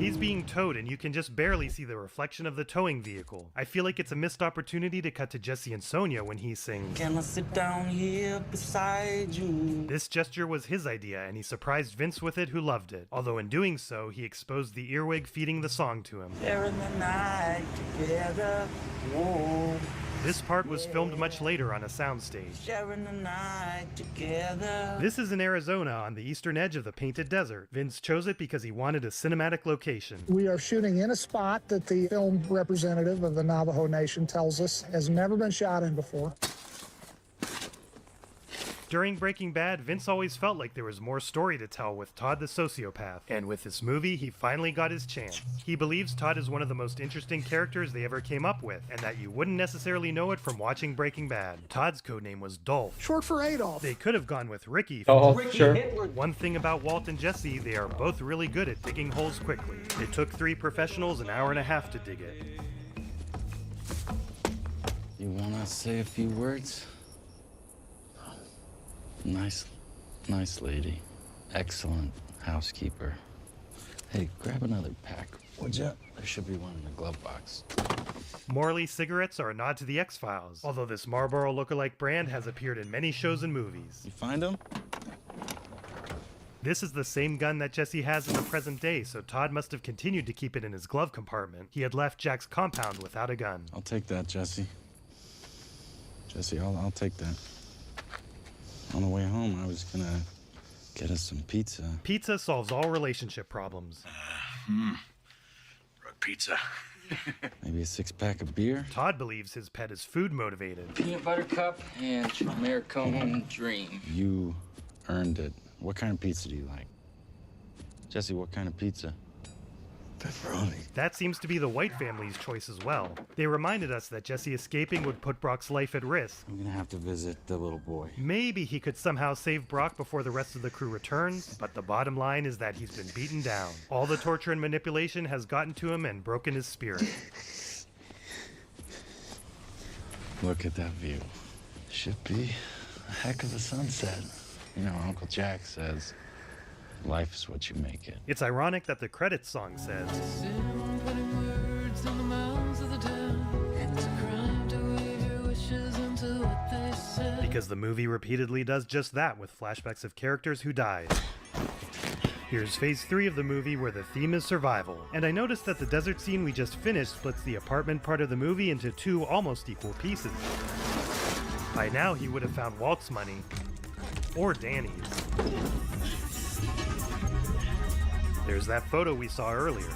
Speaker 8: He's being towed, and you can just barely see the reflection of the towing vehicle. I feel like it's a missed opportunity to cut to Jesse and Sonia when he sings,
Speaker 14: Can I sit down here beside you?
Speaker 8: This gesture was his idea, and he surprised Vince with it, who loved it. Although in doing so, he exposed the earwig feeding the song to him.
Speaker 14: Sharing the night together. Whoa.
Speaker 8: This part was filmed much later on a soundstage.
Speaker 14: Sharing the night together.
Speaker 8: This is in Arizona on the eastern edge of the Painted Desert. Vince chose it because he wanted a cinematic location.
Speaker 2: We are shooting in a spot that the film representative of the Navajo Nation tells us has never been shot in before.
Speaker 8: During Breaking Bad, Vince always felt like there was more story to tell with Todd the sociopath, and with this movie, he finally got his chance. He believes Todd is one of the most interesting characters they ever came up with, and that you wouldn't necessarily know it from watching Breaking Bad. Todd's codename was Dolph.
Speaker 2: Short for Adolf.
Speaker 8: They could have gone with Ricky.
Speaker 15: Sure.
Speaker 8: One thing about Walt and Jesse, they are both really good at digging holes quickly. It took 3 professionals an hour and a half to dig it.
Speaker 5: You wanna say a few words? Nice lady. Excellent housekeeper. Hey, grab another pack. What's up? There should be one in the glove box.
Speaker 8: Morley cigarettes are a nod to the X-Files, although this Marlboro lookalike brand has appeared in many shows and movies.
Speaker 5: You find them?
Speaker 8: This is the same gun that Jesse has in the present day, so Todd must have continued to keep it in his glove compartment. He had left Jack's compound without a gun.
Speaker 5: I'll take that, Jesse. Jesse, I'll take that. On the way home, I was gonna get us some pizza.
Speaker 8: Pizza solves all relationship problems.
Speaker 7: Pizza.
Speaker 5: Maybe a 6-pack of beer?
Speaker 8: Todd believes his pet is food motivated.
Speaker 1: Peanut butter cup and Americone Dream.
Speaker 5: You earned it. What kind of pizza do you like? Jesse, what kind of pizza?
Speaker 7: Pepperoni.
Speaker 8: That seems to be the White family's choice as well. They reminded us that Jesse escaping would put Brock's life at risk.
Speaker 5: I'm gonna have to visit the little boy.
Speaker 8: Maybe he could somehow save Brock before the rest of the crew returns, but the bottom line is that he's been beaten down. All the torture and manipulation has gotten to him and broken his spirit.
Speaker 5: Look at that view. Should be a heck of a sunset. You know, Uncle Jack says, life is what you make it.
Speaker 8: It's ironic that the credits song says, because the movie repeatedly does just that with flashbacks of characters who died. Here's phase 3 of the movie where the theme is survival. And I noticed that the desert scene we just finished splits the apartment part of the movie into 2 almost equal pieces. By now he would have found Walt's money. Or Danny's. There's that photo we saw earlier.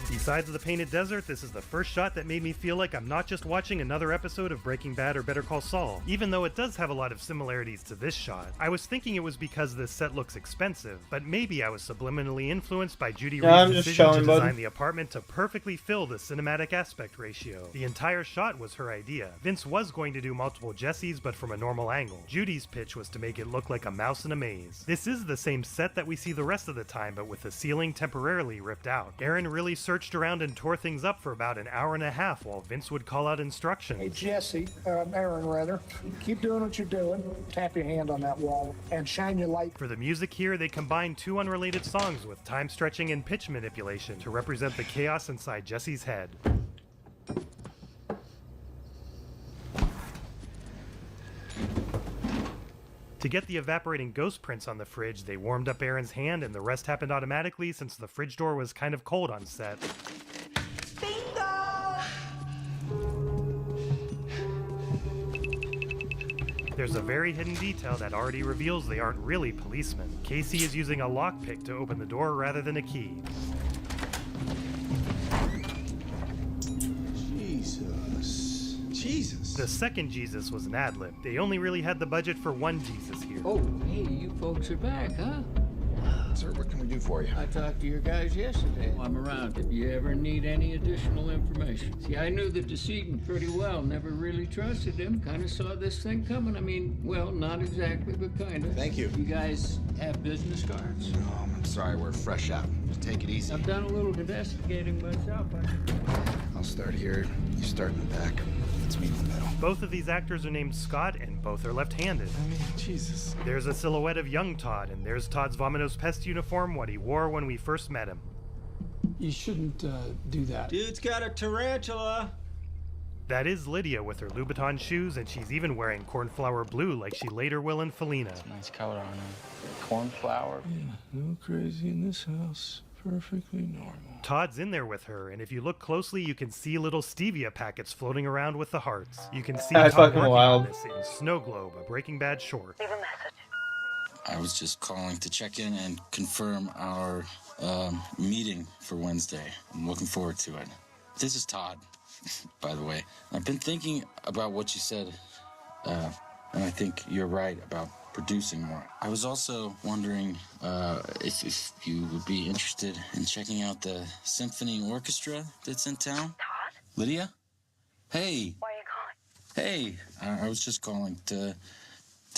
Speaker 8: Besides the painted desert, this is the first shot that made me feel like I'm not just watching another episode of Breaking Bad or Better Call Saul, even though it does have a lot of similarities to this shot. I was thinking it was because this set looks expensive, but maybe I was subliminally influenced by Judy Reed's decision to design the apartment to perfectly fill the cinematic aspect ratio. The entire shot was her idea. Vince was going to do multiple Jessies, but from a normal angle. Judy's pitch was to make it look like a mouse in a maze. This is the same set that we see the rest of the time, but with the ceiling temporarily ripped out. Aaron really searched around and tore things up for about an hour and a half while Vince would call out instructions.
Speaker 2: Hey, Jesse, Aaron rather, keep doing what you're doing. Tap your hand on that wall and shine your light.
Speaker 8: For the music here, they combined 2 unrelated songs with time stretching and pitch manipulation to represent the chaos inside Jesse's head. To get the evaporating ghost prints on the fridge, they warmed up Aaron's hand, and the rest happened automatically since the fridge door was kind of cold on set. There's a very hidden detail that already reveals they aren't really policemen. Casey is using a lockpick to open the door rather than a key. Jesus. The second Jesus was an ad-lib. They only really had the budget for one Jesus here.
Speaker 25: Oh, hey, you folks are back, huh?
Speaker 7: Sir, what can we do for you?
Speaker 25: I talked to your guys yesterday. I'm around if you ever need any additional information. See, I knew the decedent pretty well. Never really trusted him. Kind of saw this thing coming. I mean, well, not exactly, but kind of.
Speaker 7: Thank you.
Speaker 25: You guys have business cards?
Speaker 7: No, I'm sorry, we're fresh out. Just take it easy.
Speaker 25: I've done a little investigating myself.
Speaker 7: I'll start here. You start in the back. Let's meet in the middle.
Speaker 8: Both of these actors are named Scott, and both are left-handed.
Speaker 7: I mean, Jesus.
Speaker 8: There's a silhouette of young Todd, and there's Todd's Vominos Pest uniform, what he wore when we first met him.
Speaker 11: You shouldn't do that.
Speaker 12: Dude's got a tarantula.
Speaker 8: That is Lydia with her Louboutin shoes, and she's even wearing cornflower blue like she later will in Felina.
Speaker 1: Nice coat on her. Cornflower.
Speaker 11: Yeah, no crazy in this house. Perfectly normal.
Speaker 8: Todd's in there with her, and if you look closely, you can see little stevia packets floating around with the hearts. You can see Todd working on this in Snow Globe, a Breaking Bad short.
Speaker 23: Leave a message.
Speaker 5: I was just calling to check in and confirm our meeting for Wednesday. I'm looking forward to it. This is Todd, by the way. I've been thinking about what you said, and I think you're right about producing more. I was also wondering if you would be interested in checking out the symphony orchestra that's in town.
Speaker 23: Todd?
Speaker 5: Lydia? Hey.
Speaker 23: Why are you calling?
Speaker 5: Hey. I was just calling to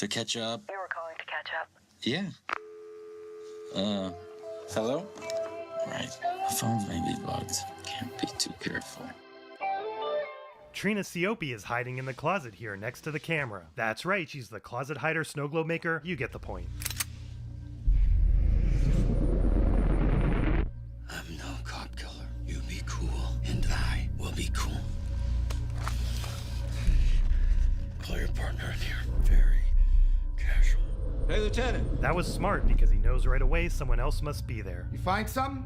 Speaker 5: catch up.
Speaker 23: You were calling to catch up.
Speaker 5: Yeah. Hello? Right. The phone may be bugged. Can't be too careful.
Speaker 8: Trina Siopi is hiding in the closet here next to the camera. That's right, she's the closet hider snow globe maker. You get the point.
Speaker 4: I'm no be cool. Pull your partner in here. Very casual.
Speaker 12: Hey, Lieutenant.
Speaker 8: That was smart because he knows right away someone else must be there.
Speaker 12: You find something?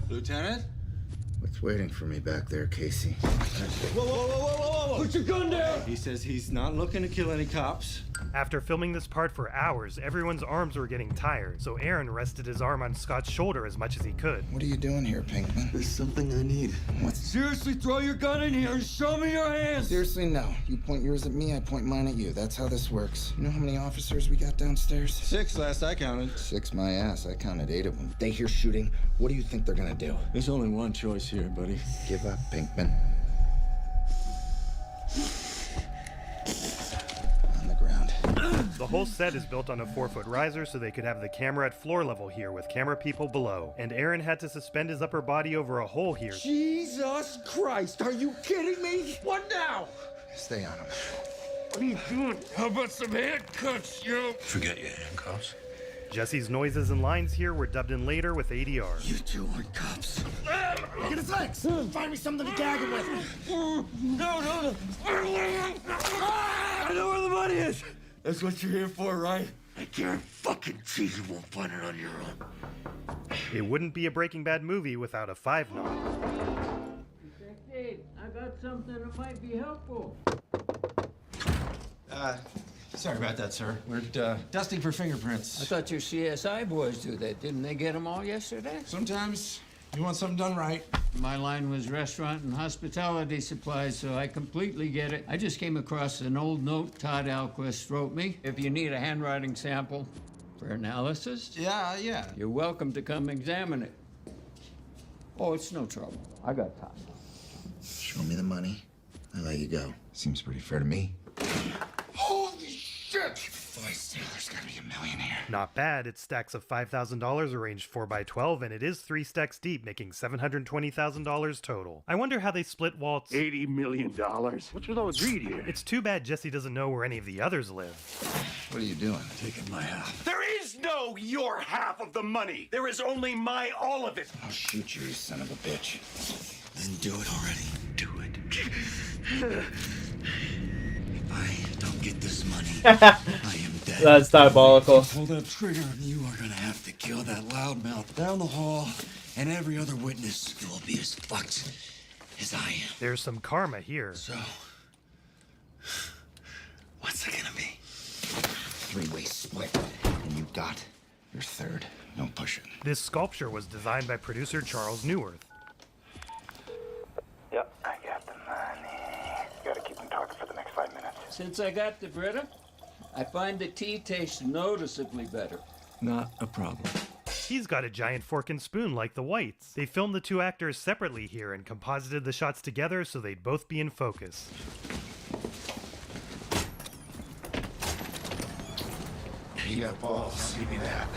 Speaker 12: Lieutenant?
Speaker 3: What's waiting for me back there, Casey?
Speaker 12: Whoa, whoa, whoa, whoa, whoa, whoa! Put your gun down! He says he's not looking to kill any cops.
Speaker 8: After filming this part for hours, everyone's arms were getting tired, so Aaron rested his arm on Scott's shoulder as much as he could.
Speaker 3: What are you doing here, Pinkman?
Speaker 12: There's something I need.
Speaker 3: What?
Speaker 12: Seriously, throw your gun in here and show me your hands!
Speaker 3: Seriously, no. You point yours at me, I point mine at you. That's how this works. You know how many officers we got downstairs?
Speaker 12: 6 last I counted.
Speaker 3: 6 my ass. I counted 8 of them. They hear shooting. What do you think they're gonna do?
Speaker 12: There's only one choice here, buddy.
Speaker 3: Give up, Pinkman. On the ground.
Speaker 8: The whole set is built on a 4-foot riser so they could have the camera at floor level here with camera people below. And Aaron had to suspend his upper body over a hole here.
Speaker 12: Jesus Christ, are you kidding me? What now?
Speaker 3: Stay on him.
Speaker 12: What are you doing? How about some handcuffs, yo?
Speaker 4: Forget your handcuffs.
Speaker 8: Jesse's noises and lines here were dubbed in later with ADR.
Speaker 4: You two aren't cops.
Speaker 12: Get his legs! Find me something to gag him with! No! I know where the money is! That's what you're here for, right?
Speaker 4: I fucking cheese you won't find it on your own.
Speaker 8: It wouldn't be a Breaking Bad movie without a 5 knot.
Speaker 25: Detective, I got something that might be helpful.
Speaker 12: Sorry about that, sir. We're dusting for fingerprints.
Speaker 25: I thought your CSI boys do that. Didn't they get them all yesterday?
Speaker 12: Sometimes you want something done right.
Speaker 25: My line was restaurant and hospitality supplies, so I completely get it. I just came across an old note Todd Alquist wrote me. If you need a handwriting sample for analysis,
Speaker 12: Yeah.
Speaker 25: you're welcome to come examine it. Oh, it's no trouble. I got time.
Speaker 3: Show me the money. I let you go. Seems pretty fair to me.
Speaker 12: Holy shit! There's gotta be a million here.
Speaker 8: Not bad, it's stacks of $5,000 arranged 4x12, and it is 3 stacks deep, making $720,000 total. I wonder how they split Walt's
Speaker 9: $80 million? What's with all the greed here?
Speaker 8: It's too bad Jesse doesn't know where any of the others live.
Speaker 3: What are you doing?
Speaker 12: Taking my half.
Speaker 9: There is no your half of the money. There is only my all of it.
Speaker 3: I'll shoot you, you son of a bitch.
Speaker 4: Then do it already. Do it. If I don't get this money, I am dead.
Speaker 10: That's diabolical.
Speaker 4: Pull that trigger, you are gonna have to kill that loudmouth down the hall, and every other witness will be as fucked as I am.
Speaker 8: There's some karma here.
Speaker 4: So, what's it gonna be?
Speaker 3: 3-way split, and you got your third. Don't push it.
Speaker 8: This sculpture was designed by producer Charles Neuwirth.
Speaker 3: Yep, I got the money. Gotta keep them talking for the next 5 minutes.
Speaker 25: Since I got the Brita, I find the tea tastes noticeably better.
Speaker 12: Not a problem.
Speaker 8: He's got a giant fork and spoon like the Whites. They filmed the 2 actors separately here and composited the shots together so they'd both be in focus.
Speaker 3: You got balls. Give me that.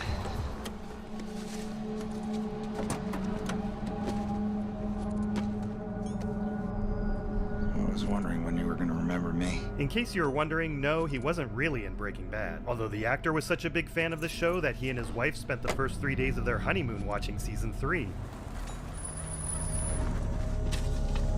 Speaker 3: I was wondering when you were going to remember me.
Speaker 8: In case you were wondering, no, he wasn't really in Breaking Bad. Although the actor was such a big fan of the show that he and his wife spent the first 3 days of their honeymoon watching season 3.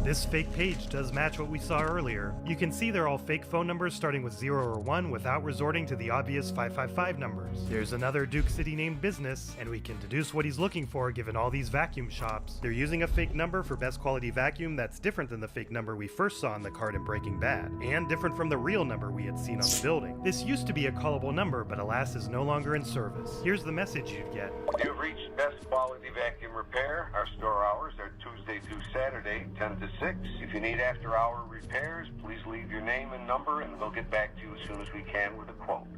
Speaker 8: This fake page does match what we saw earlier. You can see they're all fake phone numbers starting with 0 or 1 without resorting to the obvious 555 numbers. There's another Duke City named Business, and we can deduce what he's looking for given all these vacuum shops. They're using a fake number for best quality vacuum that's different than the fake number we first saw on the card in Breaking Bad, and different from the real number we had seen on the building. This used to be a callable number, but alas is no longer in service. Here's the message you'd get.
Speaker 13: You've reached Best Quality Vacuum Repair. Our store hours are Tuesday through Saturday, 10 to 6. If you need after-hour repairs, please leave your name and number, and we'll get back to you as soon as we can with a quote.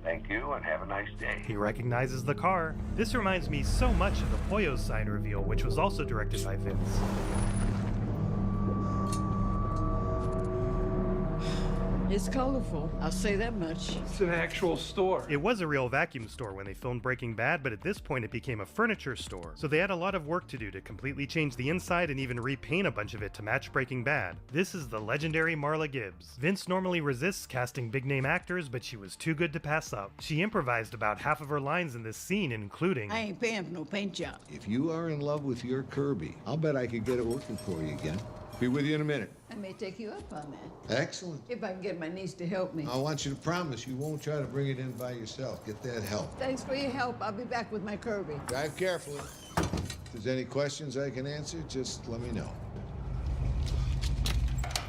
Speaker 13: Thank you, and have a nice day.
Speaker 8: He recognizes the car. This reminds me so much of the Pollo sign reveal, which was also directed by Vince.
Speaker 6: It's colorful, I'll say that much.
Speaker 18: It's an actual store.
Speaker 8: It was a real vacuum store when they filmed Breaking Bad, but at this point it became a furniture store. So they had a lot of work to do to completely change the inside and even repaint a bunch of it to match Breaking Bad. This is the legendary Marla Gibbs. Vince normally resists casting big-name actors, but she was too good to pass up. She improvised about half of her lines in this scene, including,
Speaker 6: I ain't paying for no paint job.
Speaker 10: If you are in love with your Kirby, I'll bet I could get it working for you again. Be with you in a minute.
Speaker 6: I may take you up on that.
Speaker 10: Excellent.
Speaker 6: If I can get my niece to help me.
Speaker 10: I want you to promise you won't try to bring it in by yourself. Get that help.
Speaker 6: Thanks for your help. I'll be back with my Kirby.
Speaker 10: Drive carefully. If there's any questions I can answer, just let me know.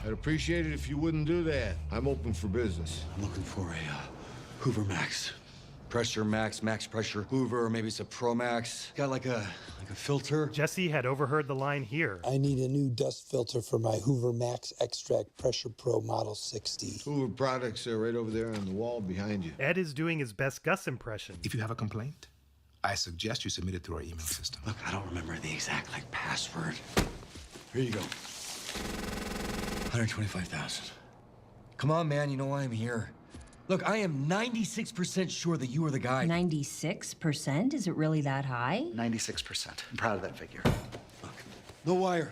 Speaker 10: I'd appreciate it if you wouldn't do that. I'm open for business.
Speaker 12: I'm looking for a Hoover Max. Pressure Max, max pressure Hoover, maybe it's a Pro Max. Got like a filter.
Speaker 8: Jesse had overheard the line here.
Speaker 11: I need a new dust filter for my Hoover Max Extract Pressure Pro Model 60.
Speaker 10: Hoover products are right over there on the wall behind you.
Speaker 8: Ed is doing his best Gus impression.
Speaker 15: If you have a complaint, I suggest you submit it through our email system.
Speaker 12: Look, I don't remember the exact password. Here you go. 125,000. Come on, man, you know why I'm here. Look, I am 96% sure that you are the guy.
Speaker 19: 96%? Is it really that high?
Speaker 16: 96%. I'm proud of that figure.
Speaker 12: Look, no wire.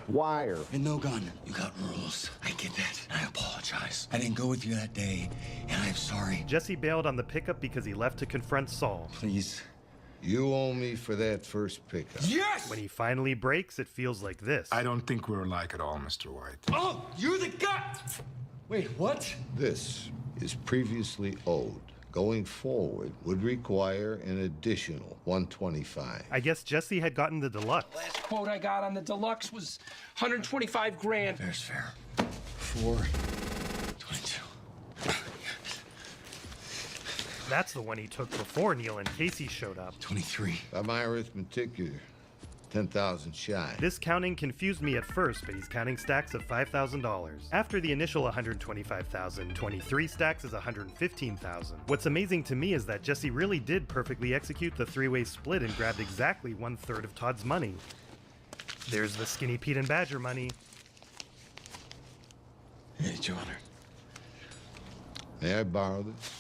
Speaker 10: Wire.
Speaker 12: And no gun. You got rules. I get that. And I apologize. I didn't go with you that day, and I'm sorry.
Speaker 8: Jesse bailed on the pickup because he left to confront Saul.
Speaker 12: Please.
Speaker 10: You owe me for that first pickup.
Speaker 12: Yes!
Speaker 8: When he finally breaks, it feels like this.
Speaker 15: I don't think we're alike at all, Mr. White.
Speaker 12: Oh, you're the guy! Wait, what?
Speaker 10: This is previously owed. Going forward would require an additional 125.
Speaker 8: I guess Jesse had gotten the deluxe.
Speaker 9: Last quote I got on the deluxe was 125 grand.
Speaker 12: Fair's fair. 422.
Speaker 8: That's the one he took before Neil and Casey showed up.
Speaker 12: 23.
Speaker 10: By my arithmetic, you're 10,000 shy.
Speaker 8: This counting confused me at first, but he's counting stacks of $5,000. After the initial 125,000, 23 stacks is 115,000. What's amazing to me is that Jesse really did perfectly execute the three-way split and grabbed exactly 1/3 of Todd's money. There's the Skinny Pete and Badger money.
Speaker 12: Hey, 200.
Speaker 10: May I borrow this?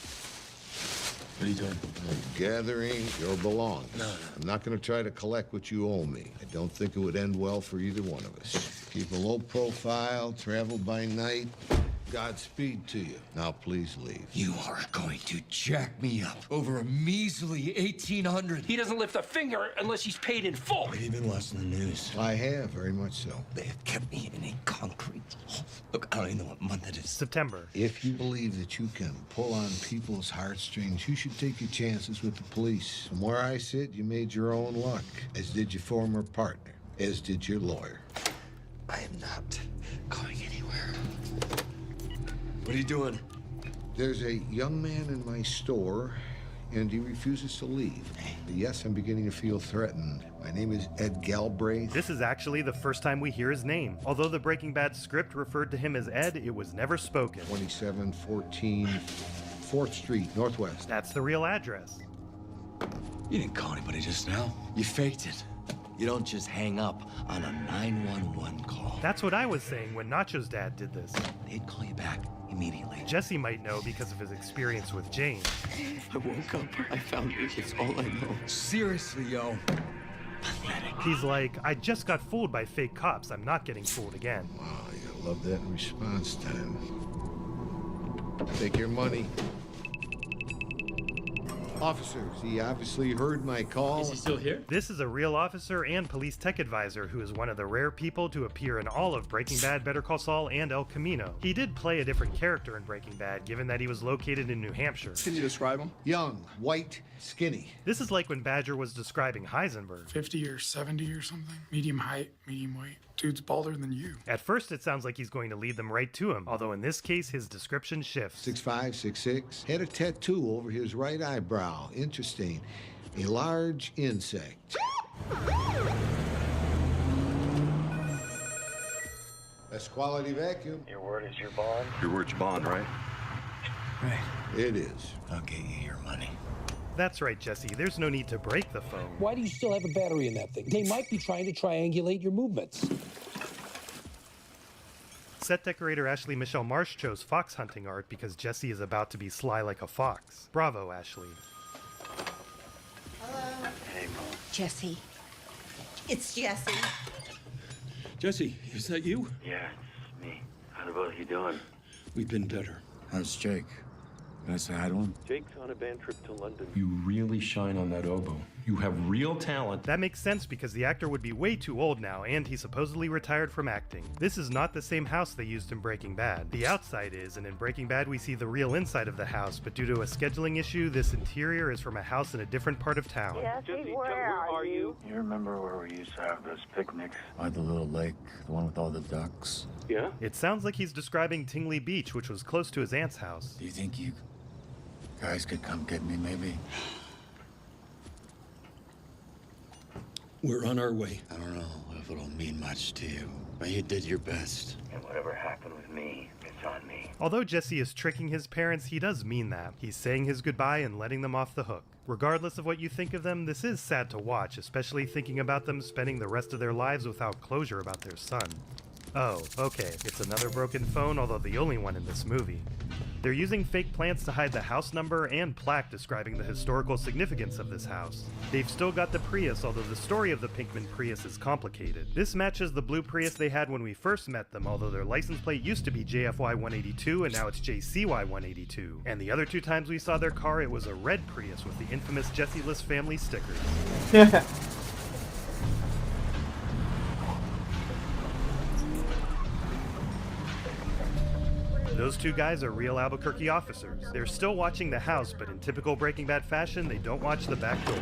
Speaker 12: What are you doing?
Speaker 10: I'm gathering your belongings.
Speaker 12: No.
Speaker 10: I'm not going to try to collect what you owe me. I don't think it would end well for either one of us. Keep a low profile, travel by night. Godspeed to you. Now please leave.
Speaker 12: You are going to jack me up over a measly 1,800.
Speaker 9: He doesn't lift a finger unless he's paid in full.
Speaker 12: Have you been watching the news?
Speaker 10: I have, very much so.
Speaker 12: They have kept me in a concrete hole. Look, I don't even know what month it is.
Speaker 8: September.
Speaker 10: If you believe that you can pull on people's heartstrings, you should take your chances with the police. From where I sit, you made your own luck, as did your former partner, as did your lawyer.
Speaker 12: I am not going anywhere. What are you doing?
Speaker 10: There's a young man in my store, and he refuses to leave. Yes, I'm beginning to feel threatened. My name is Ed Galbraith.
Speaker 8: This is actually the first time we hear his name. Although the Breaking Bad script referred to him as Ed, it was never spoken.
Speaker 10: 2714 4th Street, Northwest.
Speaker 8: That's the real address.
Speaker 12: You didn't call anybody just now. You faked it. You don't just hang up on a 911 call.
Speaker 8: That's what I was saying when Nacho's dad did this.
Speaker 12: They'd call you back immediately.
Speaker 8: Jesse might know because of his experience with Jane.
Speaker 12: I woke up, I found you. It's all I know. Seriously, yo. Pathetic.
Speaker 8: He's like, I just got fooled by fake cops. I'm not getting fooled again.
Speaker 10: Wow, you love that response time. Take your money. Officers, he obviously heard my call.
Speaker 1: Is he still here?
Speaker 8: This is a real officer and police tech advisor who is one of the rare people to appear in all of Breaking Bad, Better Call Saul, and El Camino. He did play a different character in Breaking Bad, given that he was located in New Hampshire.
Speaker 18: Can you describe him?
Speaker 10: Young, white, skinny.
Speaker 8: This is like when Badger was describing Heisenberg.
Speaker 20: 50 or 70 or something. Medium height, medium weight. Dude's balder than you.
Speaker 8: At first, it sounds like he's going to lead them right to him, although in this case, his description shifts.
Speaker 10: 6'5", 6'6". Had a tattoo over his right eyebrow. Interesting. A large insect. That's Quality Vacuum.
Speaker 13: Your word is your bond?
Speaker 7: Your word's your bond, right?
Speaker 12: Right.
Speaker 10: It is.
Speaker 12: I'll get you your money.
Speaker 8: That's right, Jesse. There's no need to break the phone.
Speaker 11: Why do you still have a battery in that thing? They might be trying to triangulate your movements.
Speaker 8: Set decorator Ashley Michelle Marsh chose fox hunting art because Jesse is about to be sly like a fox. Bravo, Ashley.
Speaker 23: Hey, Mom. Jesse. It's Jesse.
Speaker 14: Jesse, is that you?
Speaker 4: Yeah, it's me. How the both of you doing?
Speaker 14: We've been better.
Speaker 4: How's Jake? Can I say hi to him?
Speaker 17: Jake's on a band trip to London.
Speaker 7: You really shine on that oboe. You have real talent.
Speaker 8: That makes sense because the actor would be way too old now, and he supposedly retired from acting. This is not the same house they used in Breaking Bad. The outside is, and in Breaking Bad we see the real inside of the house, but due to a scheduling issue, this interior is from a house in a different part of town.
Speaker 17: Jesse, where are you?
Speaker 4: You remember where we used to have those picnics? By the little lake, the one with all the ducks?
Speaker 17: Yeah?
Speaker 8: It sounds like he's describing Tingley Beach, which was close to his aunt's house.
Speaker 4: Do you think you guys could come get me, maybe?
Speaker 14: We're on our way.
Speaker 4: I don't know if it'll mean much to you, but you did your best. And whatever happened with me, it's on me.
Speaker 8: Although Jesse is tricking his parents, he does mean that. He's saying his goodbye and letting them off the hook. Regardless of what you think of them, this is sad to watch, especially thinking about them spending the rest of their lives without closure about their son. Oh, okay, it's another broken phone, although the only one in this movie. They're using fake plants to hide the house number and plaque describing the historical significance of this house. They've still got the Prius, although the story of the Pinkman Prius is complicated. This matches the blue Prius they had when we first met them, although their license plate used to be JFY 182 and now it's JCY 182. And the other two times we saw their car, it was a red Prius with the infamous Jesse List family stickers. Those two guys are real Albuquerque officers. They're still watching the house, but in typical Breaking Bad fashion, they don't watch the back door.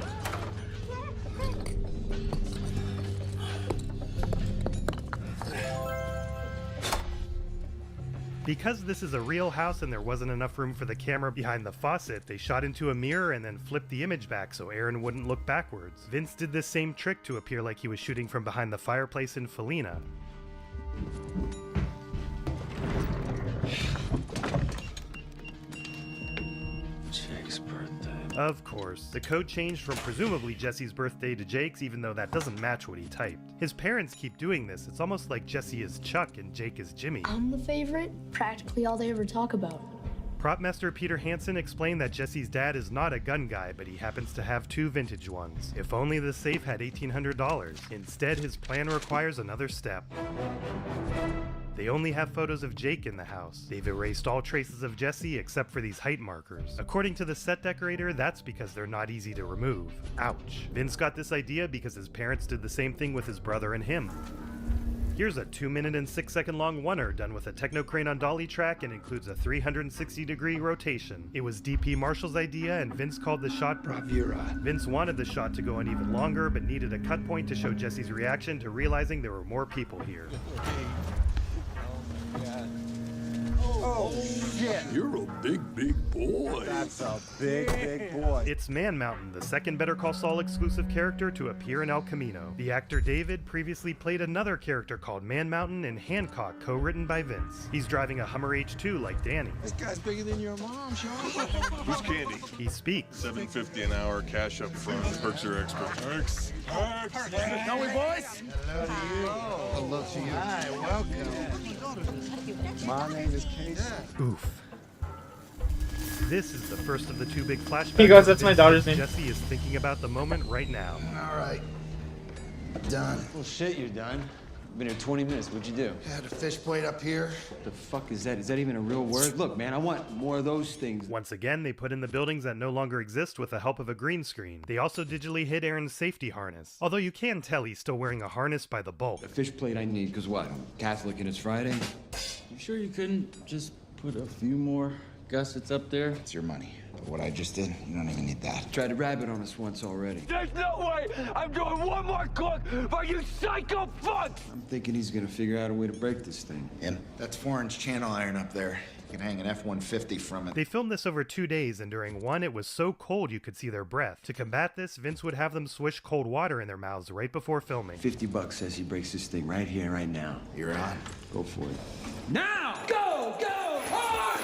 Speaker 8: Because this is a real house and there wasn't enough room for the camera behind the faucet, they shot into a mirror and then flipped the image back so Aaron wouldn't look backwards. Vince did this same trick to appear like he was shooting from behind the fireplace in Felina.
Speaker 4: Jake's birthday.
Speaker 8: Of course. The code changed from presumably Jesse's birthday to Jake's, even though that doesn't match what he typed. His parents keep doing this. It's almost like Jesse is Chuck and Jake is Jimmy.
Speaker 21: I'm the favorite. Practically all they ever talk about.
Speaker 8: Prop master Peter Hansen explained that Jesse's dad is not a gun guy, but he happens to have two vintage ones. If only the safe had $1,800. Instead, his plan requires another step. They only have photos of Jake in the house. They've erased all traces of Jesse except for these height markers. According to the set decorator, that's because they're not easy to remove. Ouch. Vince got this idea because his parents did the same thing with his brother and him. Here's a 2-minute and 6-second long oneer done with a techno crane on dolly track and includes a 360-degree rotation. It was DP Marshall's idea and Vince called the shot bravura. Vince wanted the shot to go on even longer but needed a cut point to show Jesse's reaction to realizing there were more people here.
Speaker 22: Oh, shit.
Speaker 7: You're a big boy.
Speaker 22: That's a big boy.
Speaker 8: It's Man Mountain, the second Better Call Saul exclusive character to appear in El Camino. The actor David previously played another character called Man Mountain in Hancock, co-written by Vince. He's driving a Hummer H2 like Danny.
Speaker 22: This guy's bigger than your mom, Sean.
Speaker 24: Who's Candy?
Speaker 8: He speaks.
Speaker 24: $7.50 an hour, cash up front. Perks are extra. Perks.
Speaker 22: Know we, boys? Hello to you. Hello to you. Hi, welcome. My name is Casey.
Speaker 8: Oof. This is the first of the two big flashbacks.
Speaker 26: Hey guys, that's my daughter's name.
Speaker 8: Jesse is thinking about the moment right now.
Speaker 3: All right. Done.
Speaker 12: Well, shit, you're done. Been here 20 minutes. What'd you do?
Speaker 3: Had a fish plate up here.
Speaker 12: What the fuck is that? Is that even a real word? Look, man, I want more of those things.
Speaker 8: Once again, they put in the buildings that no longer exist with the help of a green screen. They also digitally hid Aaron's safety harness. Although you can tell he's still wearing a harness by the bulk.
Speaker 12: A fish plate I need, because what? I'm Catholic and it's Friday?
Speaker 5: You sure you couldn't just put a few more gussets up there?
Speaker 3: It's your money. But what I just did, you don't even need that.
Speaker 12: Tried to rabbit on us once already.
Speaker 9: There's no way I'm doing one more cook for you psycho fucks!
Speaker 12: I'm thinking he's gonna figure out a way to break this thing.
Speaker 3: Him? That's 4-inch channel iron up there. You can hang an F-150 from it.
Speaker 8: They filmed this over 2 days, and during one, it was so cold you could see their breath. To combat this, Vince would have them swish cold water in their mouths right before filming.
Speaker 12: $50 says he breaks this thing right here, right now.
Speaker 3: You're on.
Speaker 12: Go for it.
Speaker 9: Now! Go! Go! Hard!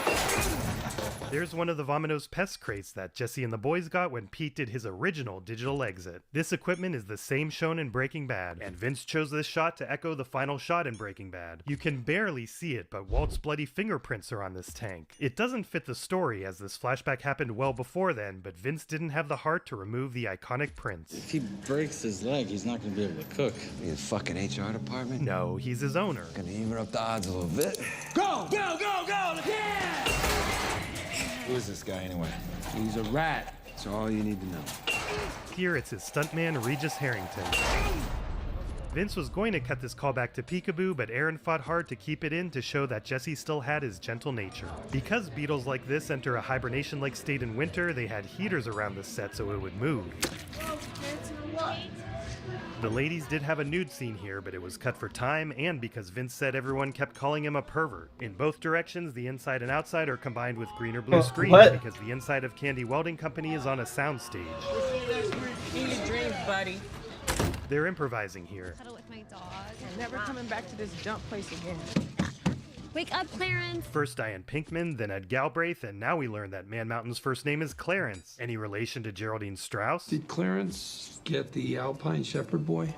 Speaker 8: There's one of the Vamanos pest crates that Jesse and the boys got when Pete did his original digital exit. This equipment is the same shown in Breaking Bad, and Vince chose this shot to echo the final shot in Breaking Bad. You can barely see it, but Walt's bloody fingerprints are on this tank. It doesn't fit the story, as this flashback happened well before then, but Vince didn't have the heart to remove the iconic prints.
Speaker 5: If he breaks his leg, he's not going to be able to cook.
Speaker 12: You fucking HR department?
Speaker 8: No, he's his owner.
Speaker 12: Gonna even up the odds a little bit.
Speaker 22: Go! Go, go, go! Yeah!
Speaker 15: Who is this guy anyway?
Speaker 12: He's a rat. That's all you need to know.
Speaker 8: Here it's his stuntman Regis Harrington. Vince was going to cut this callback to Peekaboo, but Aaron fought hard to keep it in to show that Jesse still had his gentle nature. Because beetles like this enter a hibernation-like state in winter, they had heaters around the set so it would move. The ladies did have a nude scene here, but it was cut for time and because Vince said everyone kept calling him a pervert. In both directions, the inside and outside are combined with green or blue screens because the inside of Candy Welding Company is on a soundstage.
Speaker 2: In your dreams, buddy.
Speaker 8: They're improvising here.
Speaker 2: Cuddle with my dog. Never coming back to this jump place again.
Speaker 6: Wake up, Clarence!
Speaker 8: First Diane Pinkman, then Ed Galbraith, and now we learn that Man Mountain's first name is Clarence. Any relation to Geraldine Strauss?
Speaker 14: Did Clarence get the Alpine Shepherd boy?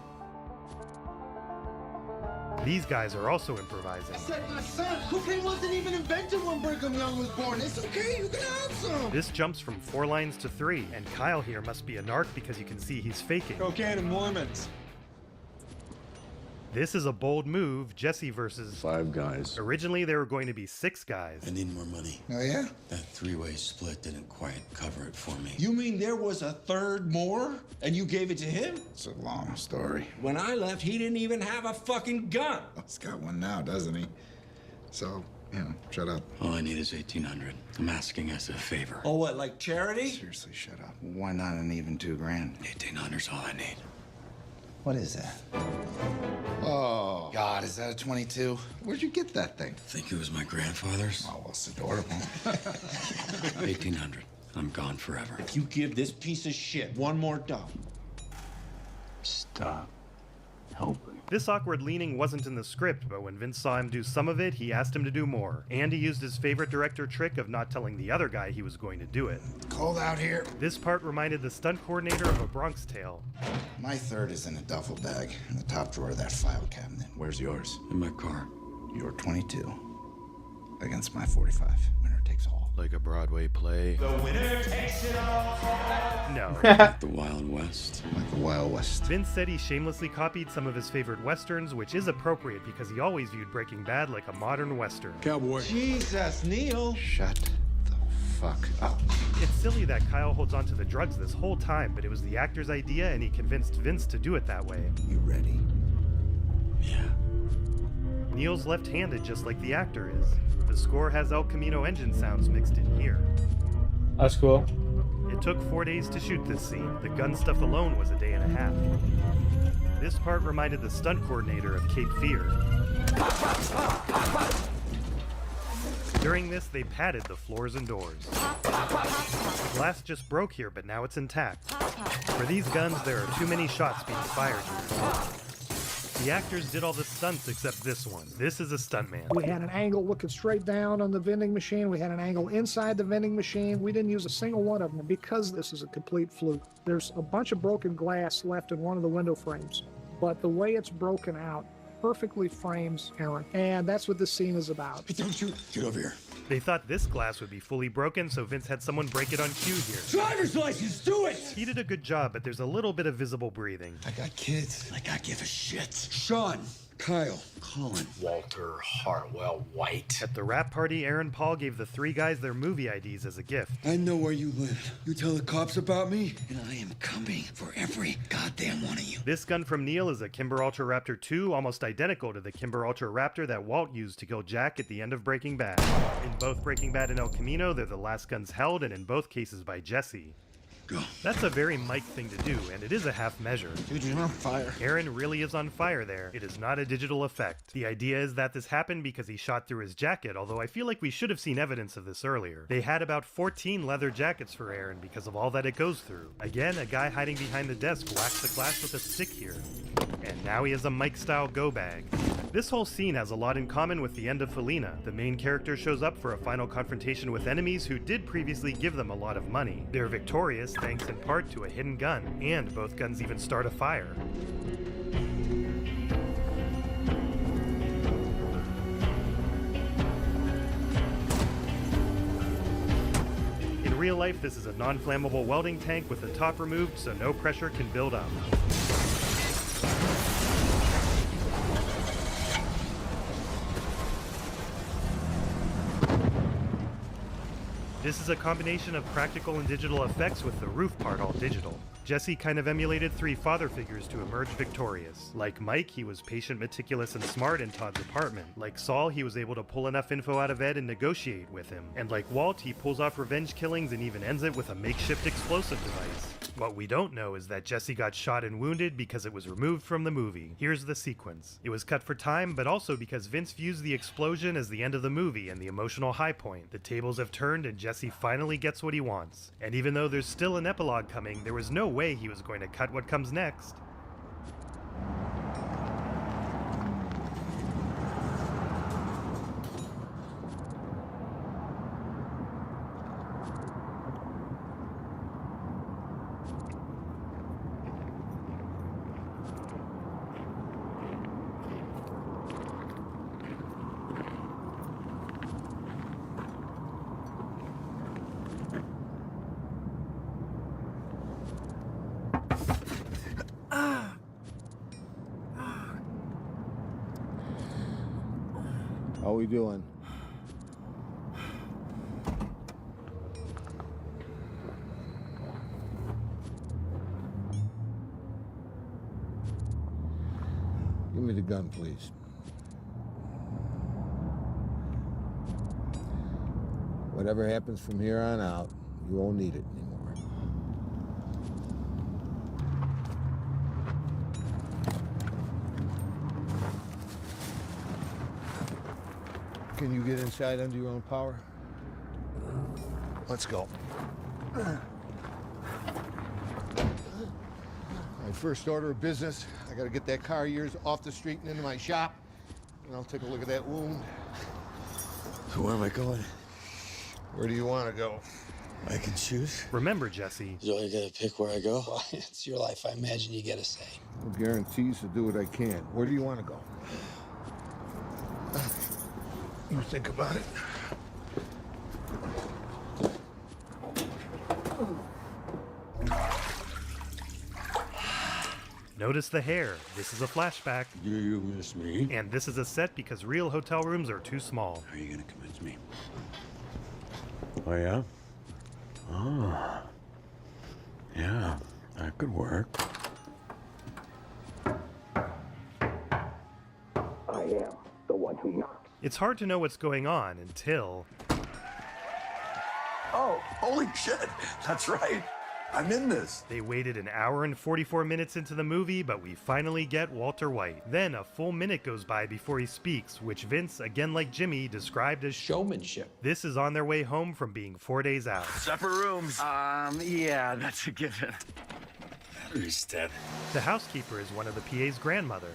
Speaker 8: These guys are also improvising.
Speaker 22: I said my son, cocaine wasn't even invented when Brigham Young was born. It's okay, you can have some.
Speaker 8: This jumps from 4 lines to 3, and Kyle here must be a narc because you can see he's faking.
Speaker 18: Cocaine and Mormons.
Speaker 8: This is a bold move, Jesse versus
Speaker 7: 5 guys.
Speaker 8: Originally there were going to be 6 guys.
Speaker 4: I need more money.
Speaker 3: Oh, yeah?
Speaker 4: That 3-way split didn't quite cover it for me.
Speaker 22: You mean there was a third more? And you gave it to him?
Speaker 3: It's a long story.
Speaker 22: When I left, he didn't even have a fucking gun.
Speaker 3: He's got one now, doesn't he? So, shut up.
Speaker 4: All I need is $1,800. I'm asking as a favor.
Speaker 22: Oh, what, like charity?
Speaker 3: Seriously, shut up. Why not an even $2 grand?
Speaker 4: $1,800's all I need.
Speaker 3: What is that? Oh, God, is that a 22? Where'd you get that thing?
Speaker 4: I think it was my grandfather's.
Speaker 3: Oh, well, it's adorable.
Speaker 4: $1,800. I'm gone forever.
Speaker 22: If you give this piece of shit one more dollar.
Speaker 4: Stop helping.
Speaker 8: This awkward leaning wasn't in the script, but when Vince saw him do some of it, he asked him to do more. And he used his favorite director trick of not telling the other guy he was going to do it.
Speaker 3: Cold out here.
Speaker 8: This part reminded the stunt coordinator of A Bronx Tale.
Speaker 3: My third is in a duffel bag in the top drawer of that file cabinet. Where's yours?
Speaker 4: In my car.
Speaker 3: Your 22 against my 45. Winner takes all.
Speaker 15: Like a Broadway play.
Speaker 22: The winner takes it all.
Speaker 8: No.
Speaker 4: Like the Wild West.
Speaker 3: Like the Wild West.
Speaker 8: Vince said he shamelessly copied some of his favorite westerns, which is appropriate because he always viewed Breaking Bad like a modern western.
Speaker 14: Cowboy.
Speaker 22: Jesus, Neil.
Speaker 3: Shut the fuck up.
Speaker 8: It's silly that Kyle holds on to the drugs this whole time, but it was the actor's idea and he convinced Vince to do it that way.
Speaker 3: You ready?
Speaker 4: Yeah.
Speaker 8: Neil's left-handed just like the actor is. The score has El Camino engine sounds mixed in here.
Speaker 16: That's cool.
Speaker 8: It took 4 days to shoot this scene. The gun stuff alone was a day and a half. This part reminded the stunt coordinator of Cape Fear. During this, they padded the floors and doors. The glass just broke here, but now it's intact. For these guns, there are too many shots being fired here. The actors did all the stunts except this one. This is a stuntman.
Speaker 19: We had an angle looking straight down on the vending machine. We had an angle inside the vending machine. We didn't use a single one of them because this is a complete fluke. There's a bunch of broken glass left in one of the window frames, but the way it's broken out perfectly frames Aaron. And that's what this scene is about.
Speaker 22: Hey, don't you get over here.
Speaker 8: They thought this glass would be fully broken, so Vince had someone break it on cue here.
Speaker 22: Driver's license, do it!
Speaker 8: He did a good job, but there's a little bit of visible breathing.
Speaker 22: I got kids. Like I give a shit. Sean, Kyle, Colin,
Speaker 15: Walter Hartwell White.
Speaker 8: At the wrap party, Aaron Paul gave the 3 guys their movie IDs as a gift.
Speaker 22: I know where you live. You tell the cops about me, and I am coming for every goddamn one of you.
Speaker 8: This gun from Neil is a Kimber Ultra Raptor 2, almost identical to the Kimber Ultra Raptor that Walt used to kill Jack at the end of Breaking Bad. In both Breaking Bad and El Camino, they're the last guns held, and in both cases by Jesse.
Speaker 22: Go.
Speaker 8: That's a very Mike thing to do, and it is a half measure.
Speaker 3: Dude, you're on fire.
Speaker 8: Aaron really is on fire there. It is not a digital effect. The idea is that this happened because he shot through his jacket, although I feel like we should have seen evidence of this earlier. They had about 14 leather jackets for Aaron because of all that it goes through. Again, a guy hiding behind the desk whacked the glass with a stick here. And now he has a Mike-style go bag. This whole scene has a lot in common with the end of Felina. The main character shows up for a final confrontation with enemies who did previously give them a lot of money. They're victorious thanks in part to a hidden gun, and both guns even start a fire. In real life, this is a non-flammable welding tank with the top removed so no pressure can build up. This is a combination of practical and digital effects with the roof part all digital. Jesse kind of emulated three father figures to emerge victorious. Like Mike, he was patient, meticulous, and smart in Todd's apartment. Like Saul, he was able to pull enough info out of Ed and negotiate with him. And like Walt, he pulls off revenge killings and even ends it with a makeshift explosive device. What we don't know is that Jesse got shot and wounded because it was removed from the movie. Here's the sequence. It was cut for time, but also because Vince views the explosion as the end of the movie and the emotional high point. The tables have turned and Jesse finally gets what he wants. And even though there's still an epilogue coming, there was no way he was going to cut what comes next.
Speaker 1: How we doing? Give me the gun, please. Whatever happens from here on out, you won't need it anymore. Can you get inside under your own power? Let's go. My first order of business, I gotta get that car of yours off the street and into my shop, and I'll take a look at that wound.
Speaker 12: So where am I going?
Speaker 1: Where do you want to go?
Speaker 12: I can choose.
Speaker 8: Remember, Jesse.
Speaker 12: Do I gotta pick where I go?
Speaker 11: Well, it's your life. I imagine you get a say.
Speaker 1: No guarantees to do what I can. Where do you want to go? You think about it.
Speaker 8: Notice the hair. This is a flashback.
Speaker 4: Do you miss me?
Speaker 8: And this is a set because real hotel rooms are too small.
Speaker 4: Are you gonna convince me? Oh, yeah? Oh. Yeah, that could work.
Speaker 17: I am the one who knocks.
Speaker 8: It's hard to know what's going on until...
Speaker 7: Oh, holy shit. That's right. I'm in this.
Speaker 8: They waited an hour and 44 minutes into the movie, but we finally get Walter White. Then a full minute goes by before he speaks, which Vince, again like Jimmy, described as
Speaker 14: showmanship.
Speaker 8: This is on their way home from being 4 days out.
Speaker 9: Separate rooms. Yeah, that's a given.
Speaker 4: Battery's dead.
Speaker 8: The housekeeper is one of the PA's grandmother.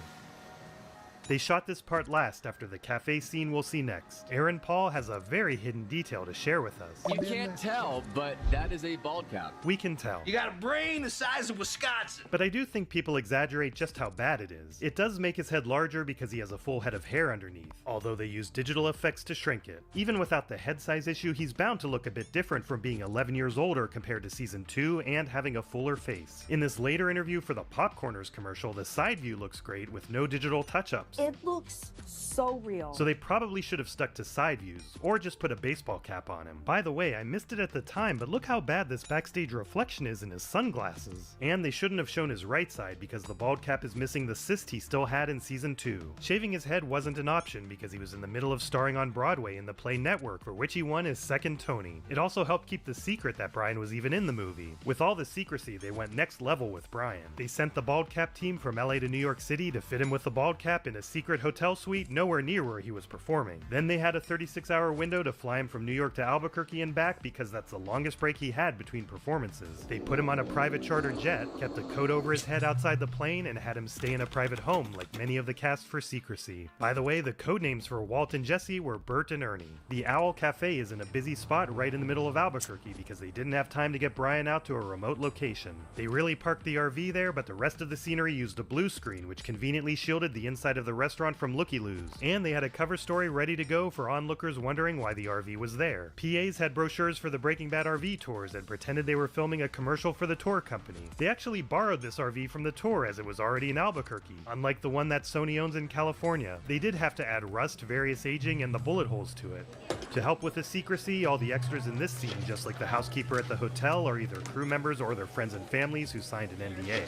Speaker 8: They shot this part last after the cafe scene we'll see next. Aaron Paul has a very hidden detail to share with us.
Speaker 10: You can't tell, but that is a bald cap.
Speaker 8: We can tell.
Speaker 9: You got a brain the size of Wisconsin.
Speaker 8: But I do think people exaggerate just how bad it is. It does make his head larger because he has a full head of hair underneath, although they use digital effects to shrink it. Even without the head size issue, he's bound to look a bit different from being 11 years older compared to season 2 and having a fuller face. In this later interview for the Popcorners commercial, the side view looks great with no digital touch-ups.
Speaker 13: It looks so real.
Speaker 8: So they probably should have stuck to side views, or just put a baseball cap on him. By the way, I missed it at the time, but look how bad this backstage reflection is in his sunglasses. And they shouldn't have shown his right side because the bald cap is missing the cyst he still had in season 2. Shaving his head wasn't an option because he was in the middle of starring on Broadway in the play Network, for which he won his second Tony. It also helped keep the secret that Brian was even in the movie. With all the secrecy, they went next level with Brian. They sent the bald cap team from LA to New York City to fit him with the bald cap in a secret hotel suite nowhere near where he was performing. Then they had a 36-hour window to fly him from New York to Albuquerque and back because that's the longest break he had between performances. They put him on a private charter jet, kept a coat over his head outside the plane, and had him stay in a private home like many of the cast for secrecy. By the way, the code names for Walt and Jesse were Bert and Ernie. The Owl Cafe is in a busy spot right in the middle of Albuquerque because they didn't have time to get Brian out to a remote location. They really parked the RV there, but the rest of the scenery used a blue screen which conveniently shielded the inside of the restaurant from looky-loos. And they had a cover story ready to go for onlookers wondering why the RV was there. PAs had brochures for the Breaking Bad RV tours and pretended they were filming a commercial for the tour company. They actually borrowed this RV from the tour as it was already in Albuquerque, unlike the one that Sony owns in California. They did have to add rust, various aging, and the bullet holes to it. To help with the secrecy, all the extras in this scene, just like the housekeeper at the hotel, are either crew members or their friends and families who signed an NDA.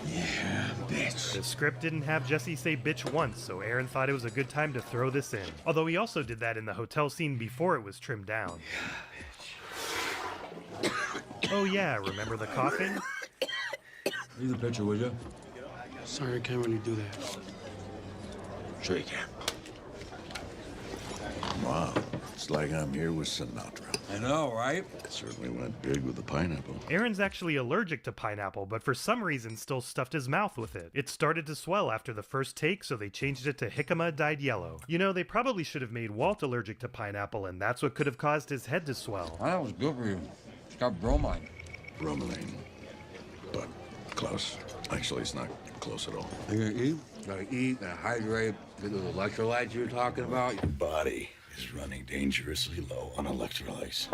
Speaker 22: Yeah, bitch.
Speaker 8: The script didn't have Jesse say bitch once, so Aaron thought it was a good time to throw this in. Although he also did that in the hotel scene before it was trimmed down. Oh yeah, remember the coughing?
Speaker 12: Leave the picture, will you?
Speaker 11: Sorry, I can't really do that.
Speaker 12: Sure you can.
Speaker 7: Wow, it's like I'm here with Sinatra.
Speaker 12: I know, right?
Speaker 7: Certainly went big with the pineapple.
Speaker 8: Aaron's actually allergic to pineapple, but for some reason still stuffed his mouth with it. It started to swell after the first take, so they changed it to jicama dyed yellow. You know, they probably should have made Walt allergic to pineapple, and that's what could have caused his head to swell.
Speaker 12: That was good for you. It's got bromine.
Speaker 7: Bromelain. But close. Actually, it's not close at all.
Speaker 12: You gonna eat? Gotta eat, gotta hydrate, get those electrolytes you were talking about.
Speaker 7: Your body is running dangerously low on electrolytes.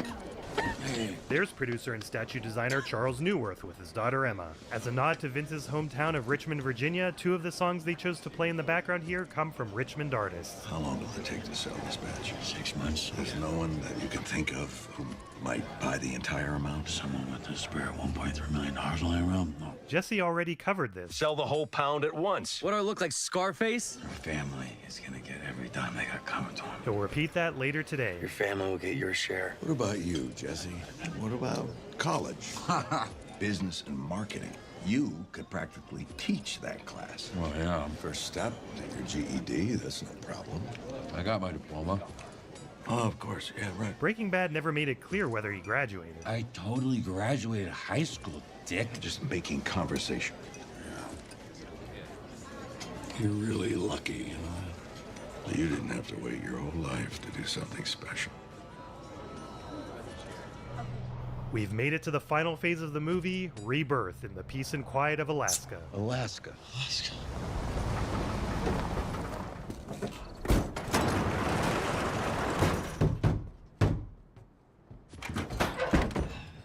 Speaker 8: There's producer and statue designer Charles Neuwirth with his daughter Emma. As a nod to Vince's hometown of Richmond, Virginia, 2 of the songs they chose to play in the background here come from Richmond artists.
Speaker 7: How long will it take to sell this batch?
Speaker 22: 6 months.
Speaker 7: There's no one that you can think of who might buy the entire amount?
Speaker 22: Someone with a spare $1.3 million lying around? No.
Speaker 8: Jesse already covered this.
Speaker 9: Sell the whole pound at once.
Speaker 10: What do I look like, Scarface?
Speaker 22: Your family is gonna get every dime they got coming to them.
Speaker 8: He'll repeat that later today.
Speaker 22: Your family will get your share.
Speaker 7: What about you, Jesse? What about college? Business and marketing. You could practically teach that class.
Speaker 12: Well, yeah.
Speaker 7: First step, take your GED, that's no problem.
Speaker 12: I got my diploma.
Speaker 7: Oh, of course, yeah, right.
Speaker 8: Breaking Bad never made it clear whether he graduated.
Speaker 12: I totally graduated high school, dick.
Speaker 7: Just making conversation. Yeah. You're really lucky, you know. You didn't have to wait your whole life to do something special.
Speaker 8: We've made it to the final phase of the movie, Rebirth in the peace and quiet of Alaska.
Speaker 12: Alaska.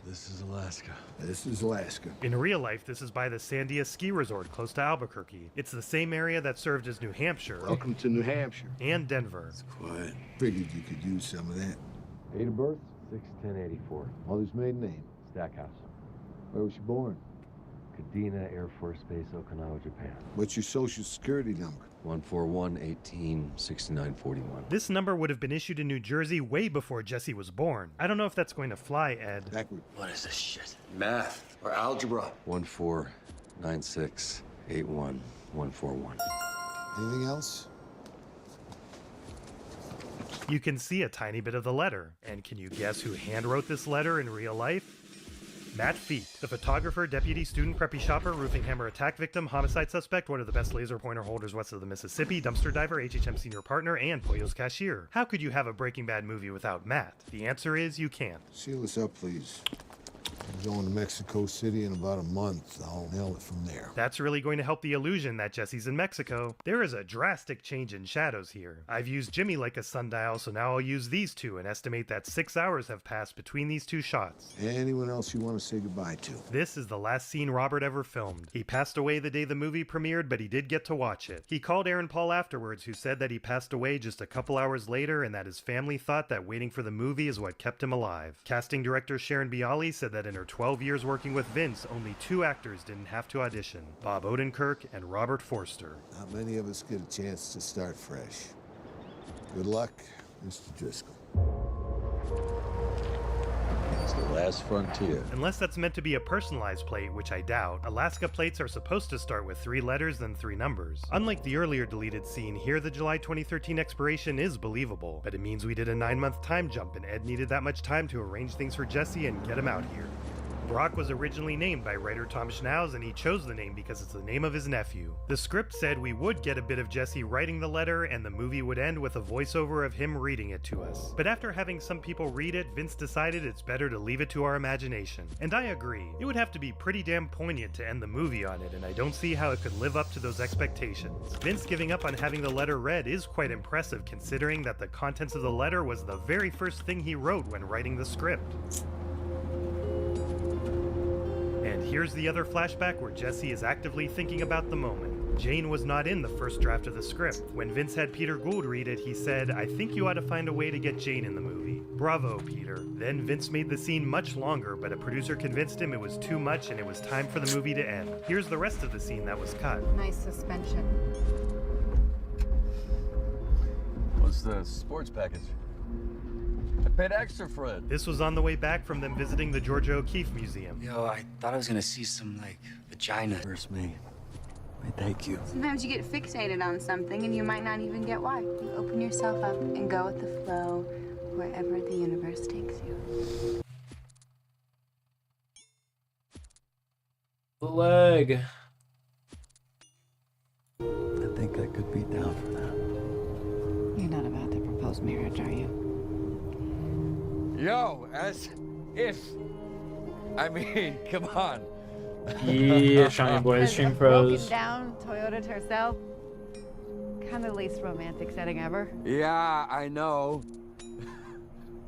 Speaker 12: This is Alaska.
Speaker 1: This is Alaska.
Speaker 8: In real life, this is by the Sandia Ski Resort close to Albuquerque. It's the same area that served as New Hampshire.
Speaker 1: Welcome to New Hampshire.
Speaker 8: And Denver.
Speaker 7: It's quiet.
Speaker 1: Figured you could use some of that.
Speaker 20: Date of birth? 6/10/84.
Speaker 1: Mother's maiden name?
Speaker 20: Stackhouse.
Speaker 1: Where was she born?
Speaker 20: Kadena Air Force Base, Okinawa, Japan.
Speaker 1: What's your social security number?
Speaker 20: 141-18-6941.
Speaker 8: This number would have been issued in New Jersey way before Jesse was born. I don't know if that's going to fly, Ed.
Speaker 1: Backward.
Speaker 22: What is this shit?
Speaker 12: Math or algebra.
Speaker 20: 149681141.
Speaker 1: Anything else?
Speaker 8: You can see a tiny bit of the letter. And can you guess who handwrote this letter in real life? Matt Feet, the photographer, deputy, student, preppy shopper, roofing hammer attack victim, homicide suspect, one of the best laser pointer holders west of the Mississippi, dumpster diver, HHM senior partner, and Pollo's cashier. How could you have a Breaking Bad movie without Matt? The answer is you can't.
Speaker 1: Seal us up, please. I'm going to Mexico City in about a month. I'll nail it from there.
Speaker 8: That's really going to help the illusion that Jesse's in Mexico. There is a drastic change in shadows here. I've used Jimmy like a sundial, so now I'll use these two and estimate that 6 hours have passed between these two shots.
Speaker 1: Anyone else you want to say goodbye to?
Speaker 8: This is the last scene Robert ever filmed. He passed away the day the movie premiered, but he did get to watch it. He called Aaron Paul afterwards, who said that he passed away just a couple hours later and that his family thought that waiting for the movie is what kept him alive. Casting director Sharon Bialy said that in her 12 years working with Vince, only 2 actors didn't have to audition, Bob Odenkirk and Robert Forster.
Speaker 1: Not many of us get a chance to start fresh. Good luck, Mr. Driscoll.
Speaker 7: It's the last
Speaker 5: last frontier.
Speaker 8: Unless that's meant to be a personalized plate, which I doubt, Alaska plates are supposed to start with 3 letters then 3 numbers. Unlike the earlier deleted scene, here the July 2013 expiration is believable, but it means we did a 9-month time jump and Ed needed that much time to arrange things for Jesse and get him out here. Brock was originally named by writer Tom Schnauz, and he chose the name because it's the name of his nephew. The script said we would get a bit of Jesse writing the letter, and the movie would end with a voiceover of him reading it to us. But after having some people read it, Vince decided it's better to leave it to our imagination. And I agree. It would have to be pretty damn poignant to end the movie on it, and I don't see how it could live up to those expectations. Vince giving up on having the letter read is quite impressive, considering that the contents of the letter was the very first thing he wrote when writing the script. And here's the other flashback where Jesse is actively thinking about the moment. Jane was not in the first draft of the script. When Vince had Peter Gould read it, he said, "I think you ought to find a way to get Jane in the movie." Bravo, Peter. Then Vince made the scene much longer, but a producer convinced him it was too much and it was time for the movie to end. Here's the rest of the scene that was cut.
Speaker 13: Nice suspension.
Speaker 12: What's the sports package? I paid extra for it.
Speaker 8: This was on the way back from them visiting the Georgia O'Keeffe Museum.
Speaker 22: Yo, I thought I was gonna see some, like, vagina. Where's me? Wait, thank you.
Speaker 13: Sometimes you get fixated on something and you might not even get why. You open yourself up and go with the flow wherever the universe takes you.
Speaker 16: The leg.
Speaker 22: I think I could be down for that.
Speaker 13: You're not about to propose marriage, are you?
Speaker 12: Yo, as if. I mean, come on.
Speaker 16: Yeah, Shiny Boys, Stream Pros.
Speaker 13: Broken down Toyota Tercel. Kind of the least romantic setting ever.
Speaker 12: Yeah, I know.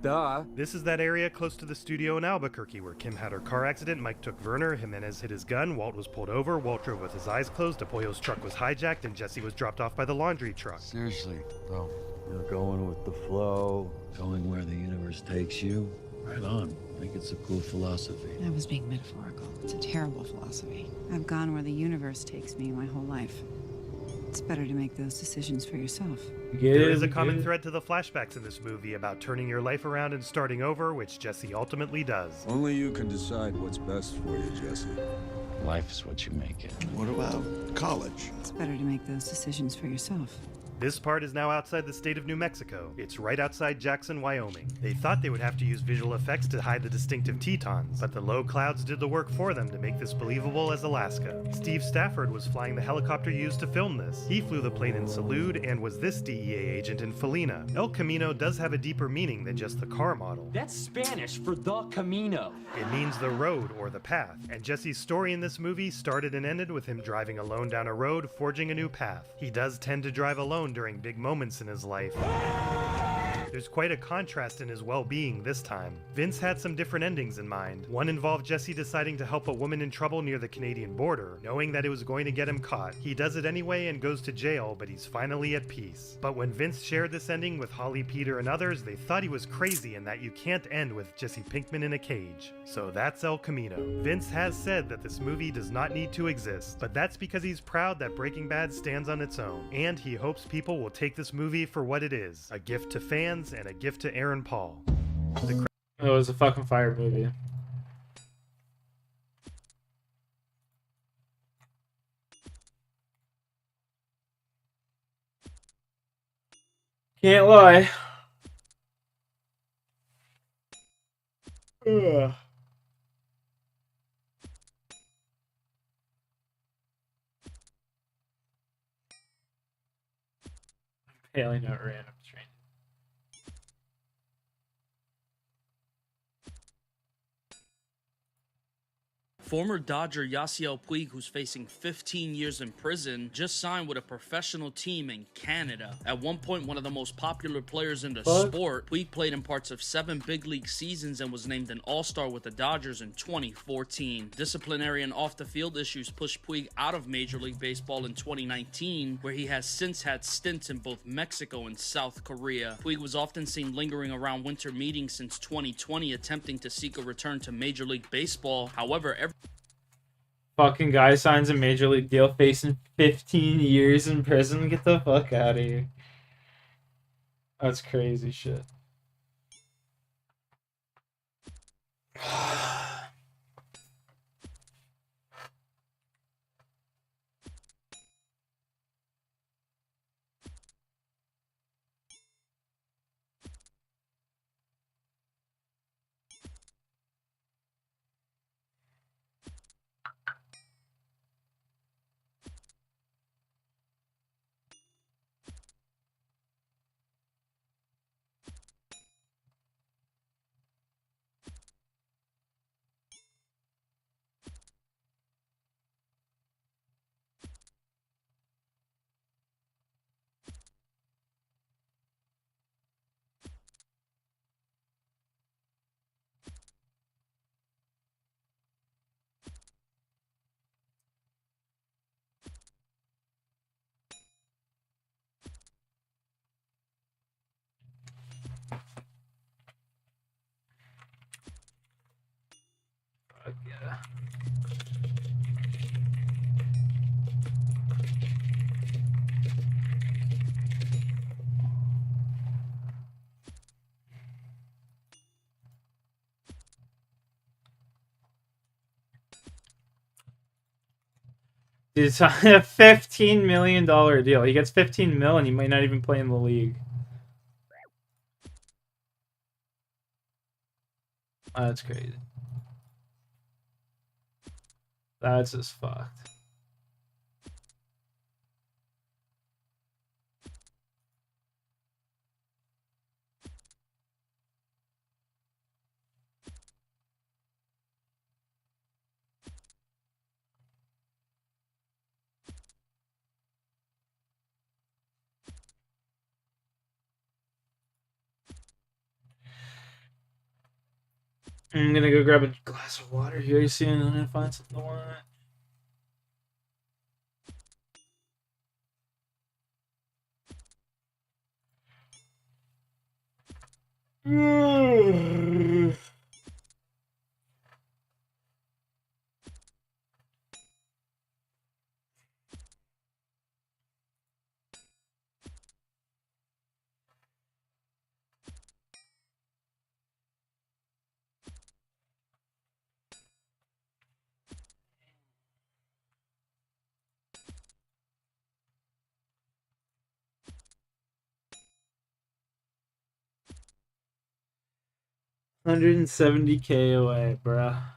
Speaker 12: Duh.
Speaker 8: This is that area close to the studio in Albuquerque where Kim had her car accident, Mike took Werner, Jimenez hit his gun, Walt was pulled over, Walt drove with his eyes closed, Apoyo's truck was hijacked, and Jesse was dropped off by the laundry truck.
Speaker 12: Seriously, bro.
Speaker 5: You're going with the flow, going where the universe takes you. Right on. I think it's a cool philosophy.
Speaker 13: I was being metaphorical. It's a terrible philosophy. I've gone where the universe takes me my whole life. It's better to make those decisions for yourself.
Speaker 8: There is a common thread to the flashbacks in this movie about turning your life around and starting over, which Jesse ultimately does.
Speaker 7: Only you can decide what's best for you, Jesse.
Speaker 5: Life is what you make it.
Speaker 7: What about college?
Speaker 13: It's better to make those decisions for yourself.
Speaker 8: This part is now outside the state of New Mexico. It's right outside Jackson, Wyoming. They thought they would have to use visual effects to hide the distinctive Tetons, but the low clouds did the work for them to make this believable as Alaska. Steve Stafford was flying the helicopter used to film this. He flew the plane in Salud and was this DEA agent in Felina. El Camino does have a deeper meaning than just the car model.
Speaker 21: That's Spanish for the Camino.
Speaker 8: It means the road or the path, and Jesse's story in this movie started and ended with him driving alone down a road, forging a new path. He does tend to drive alone during big moments in his life. There's quite a contrast in his well-being this time. Vince had some different endings in mind. One involved Jesse deciding to help a woman in trouble near the Canadian border, knowing that it was going to get him caught. He does it anyway and goes to jail, but he's finally at peace. But when Vince shared this ending with Holly, Peter, and others, they thought he was crazy and that you can't end with Jesse Pinkman in a cage. So that's El Camino. Vince has said that this movie does not need to exist, but that's because he's proud that Breaking Bad stands on its own, and he hopes people will take this movie for what it is, a gift to fans and a gift to Aaron Paul.
Speaker 16: It was a fucking fire movie. Can't lie. Ugh. Apparently not random.
Speaker 23: Former Dodger Yasiel Puig, who's facing 15 years in prison, just signed with a professional team in Canada. At one point, one of the most popular players in the sport, Puig played in parts of 7 big league seasons and was named an All-Star with the Dodgers in 2014. Disciplinary and off-the-field issues pushed Puig out of Major League Baseball in 2019, where he has since had stints in both Mexico and South Korea. Puig was often seen lingering around winter meetings since 2020, attempting to seek a return to Major League Baseball. However,
Speaker 16: Fucking guy signs a major league deal facing 15 years in prison. Get the fuck out of here. That's crazy shit. Fuck yeah. Dude, it's a $15 million deal. He gets 15 mil and he might not even play in the league. That's crazy. That's just fucked. I'm gonna go grab a glass of water here soon and then find something to want. $170K away, bruh.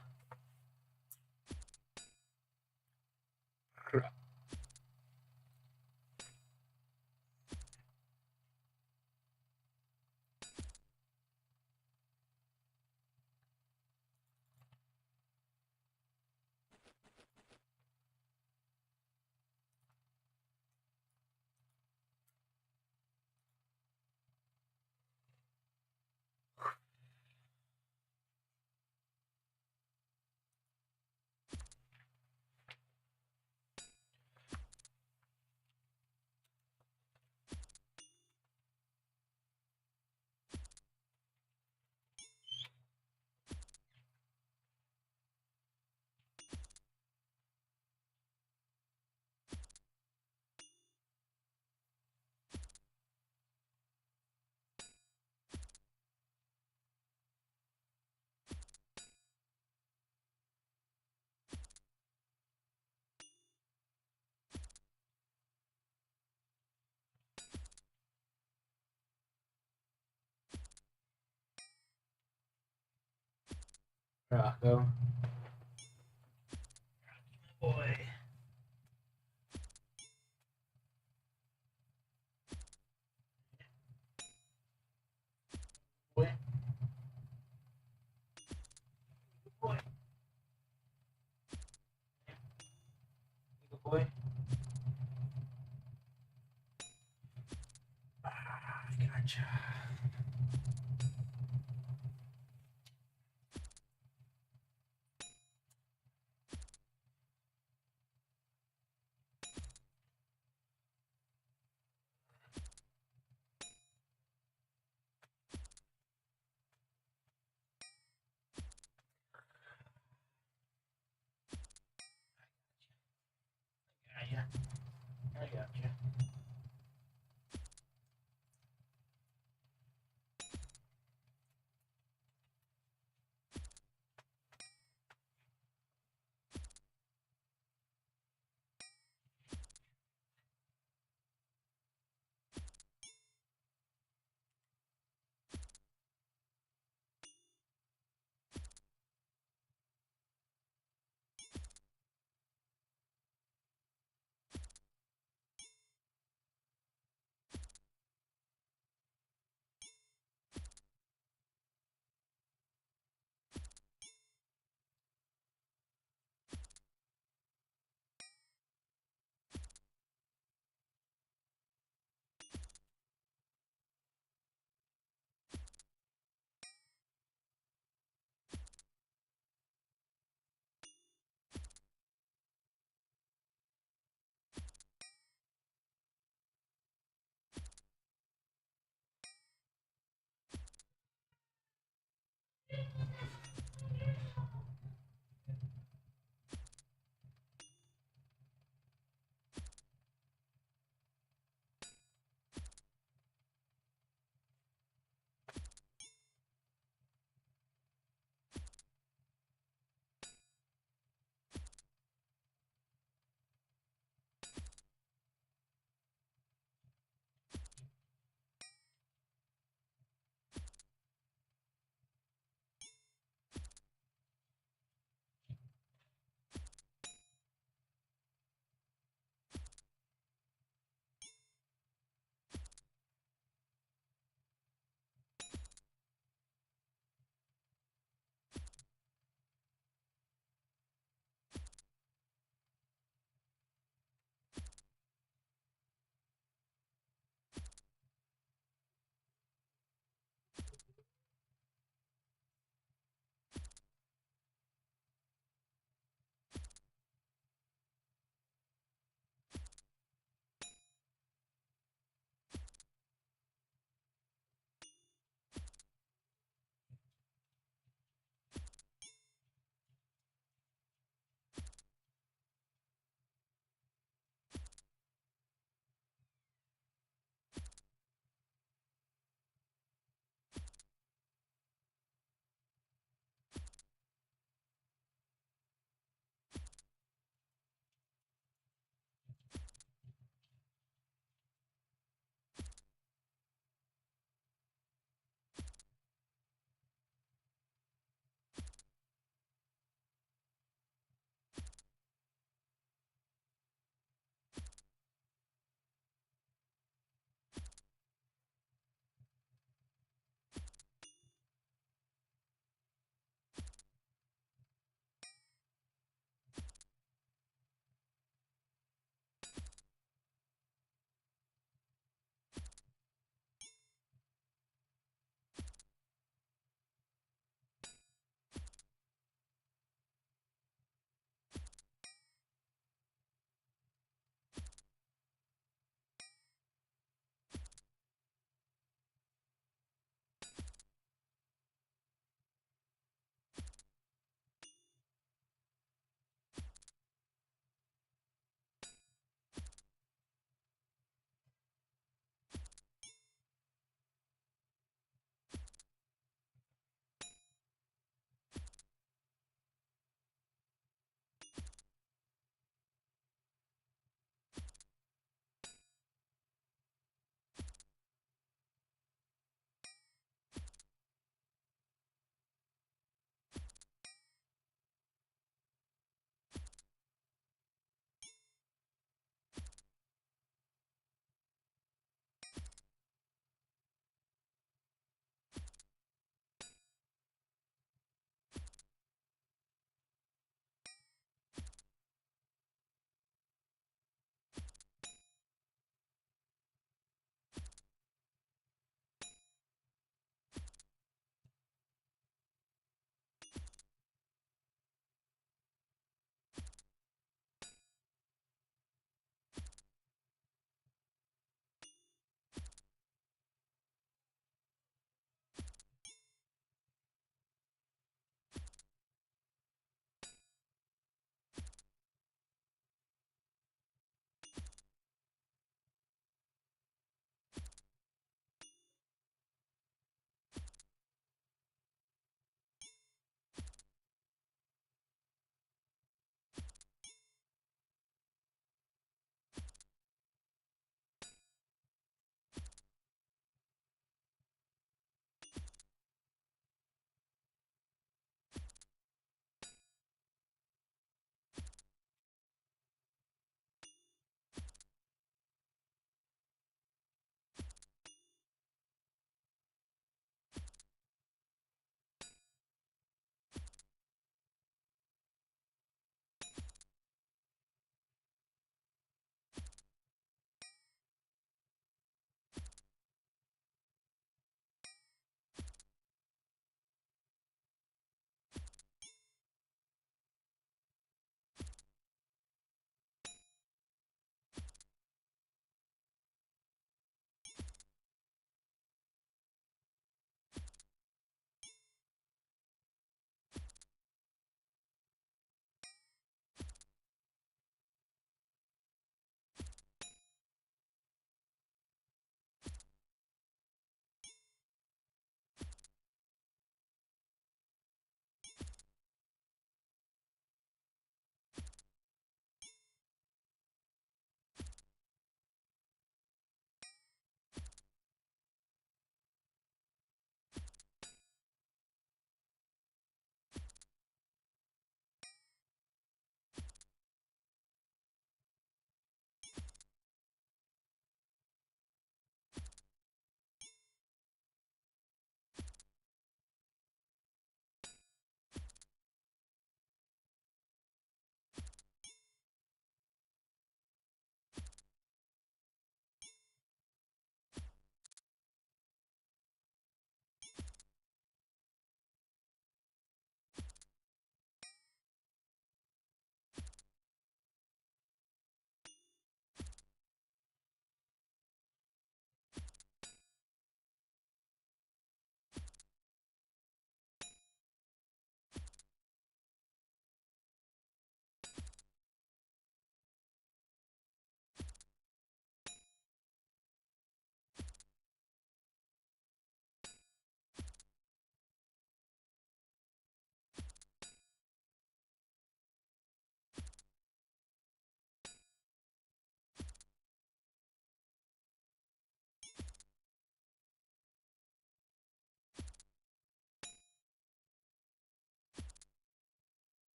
Speaker 16: Rocco. Boy. Boy. Boy. Boy. Gotcha. Yeah, I got you.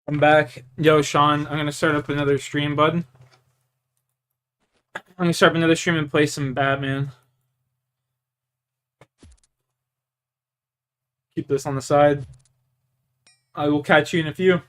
Speaker 16: I'm back. Yo, Sean, I'm gonna start up another stream, bud. I'm gonna start up another stream and play some Batman. Keep this on the side. I will catch you in a few.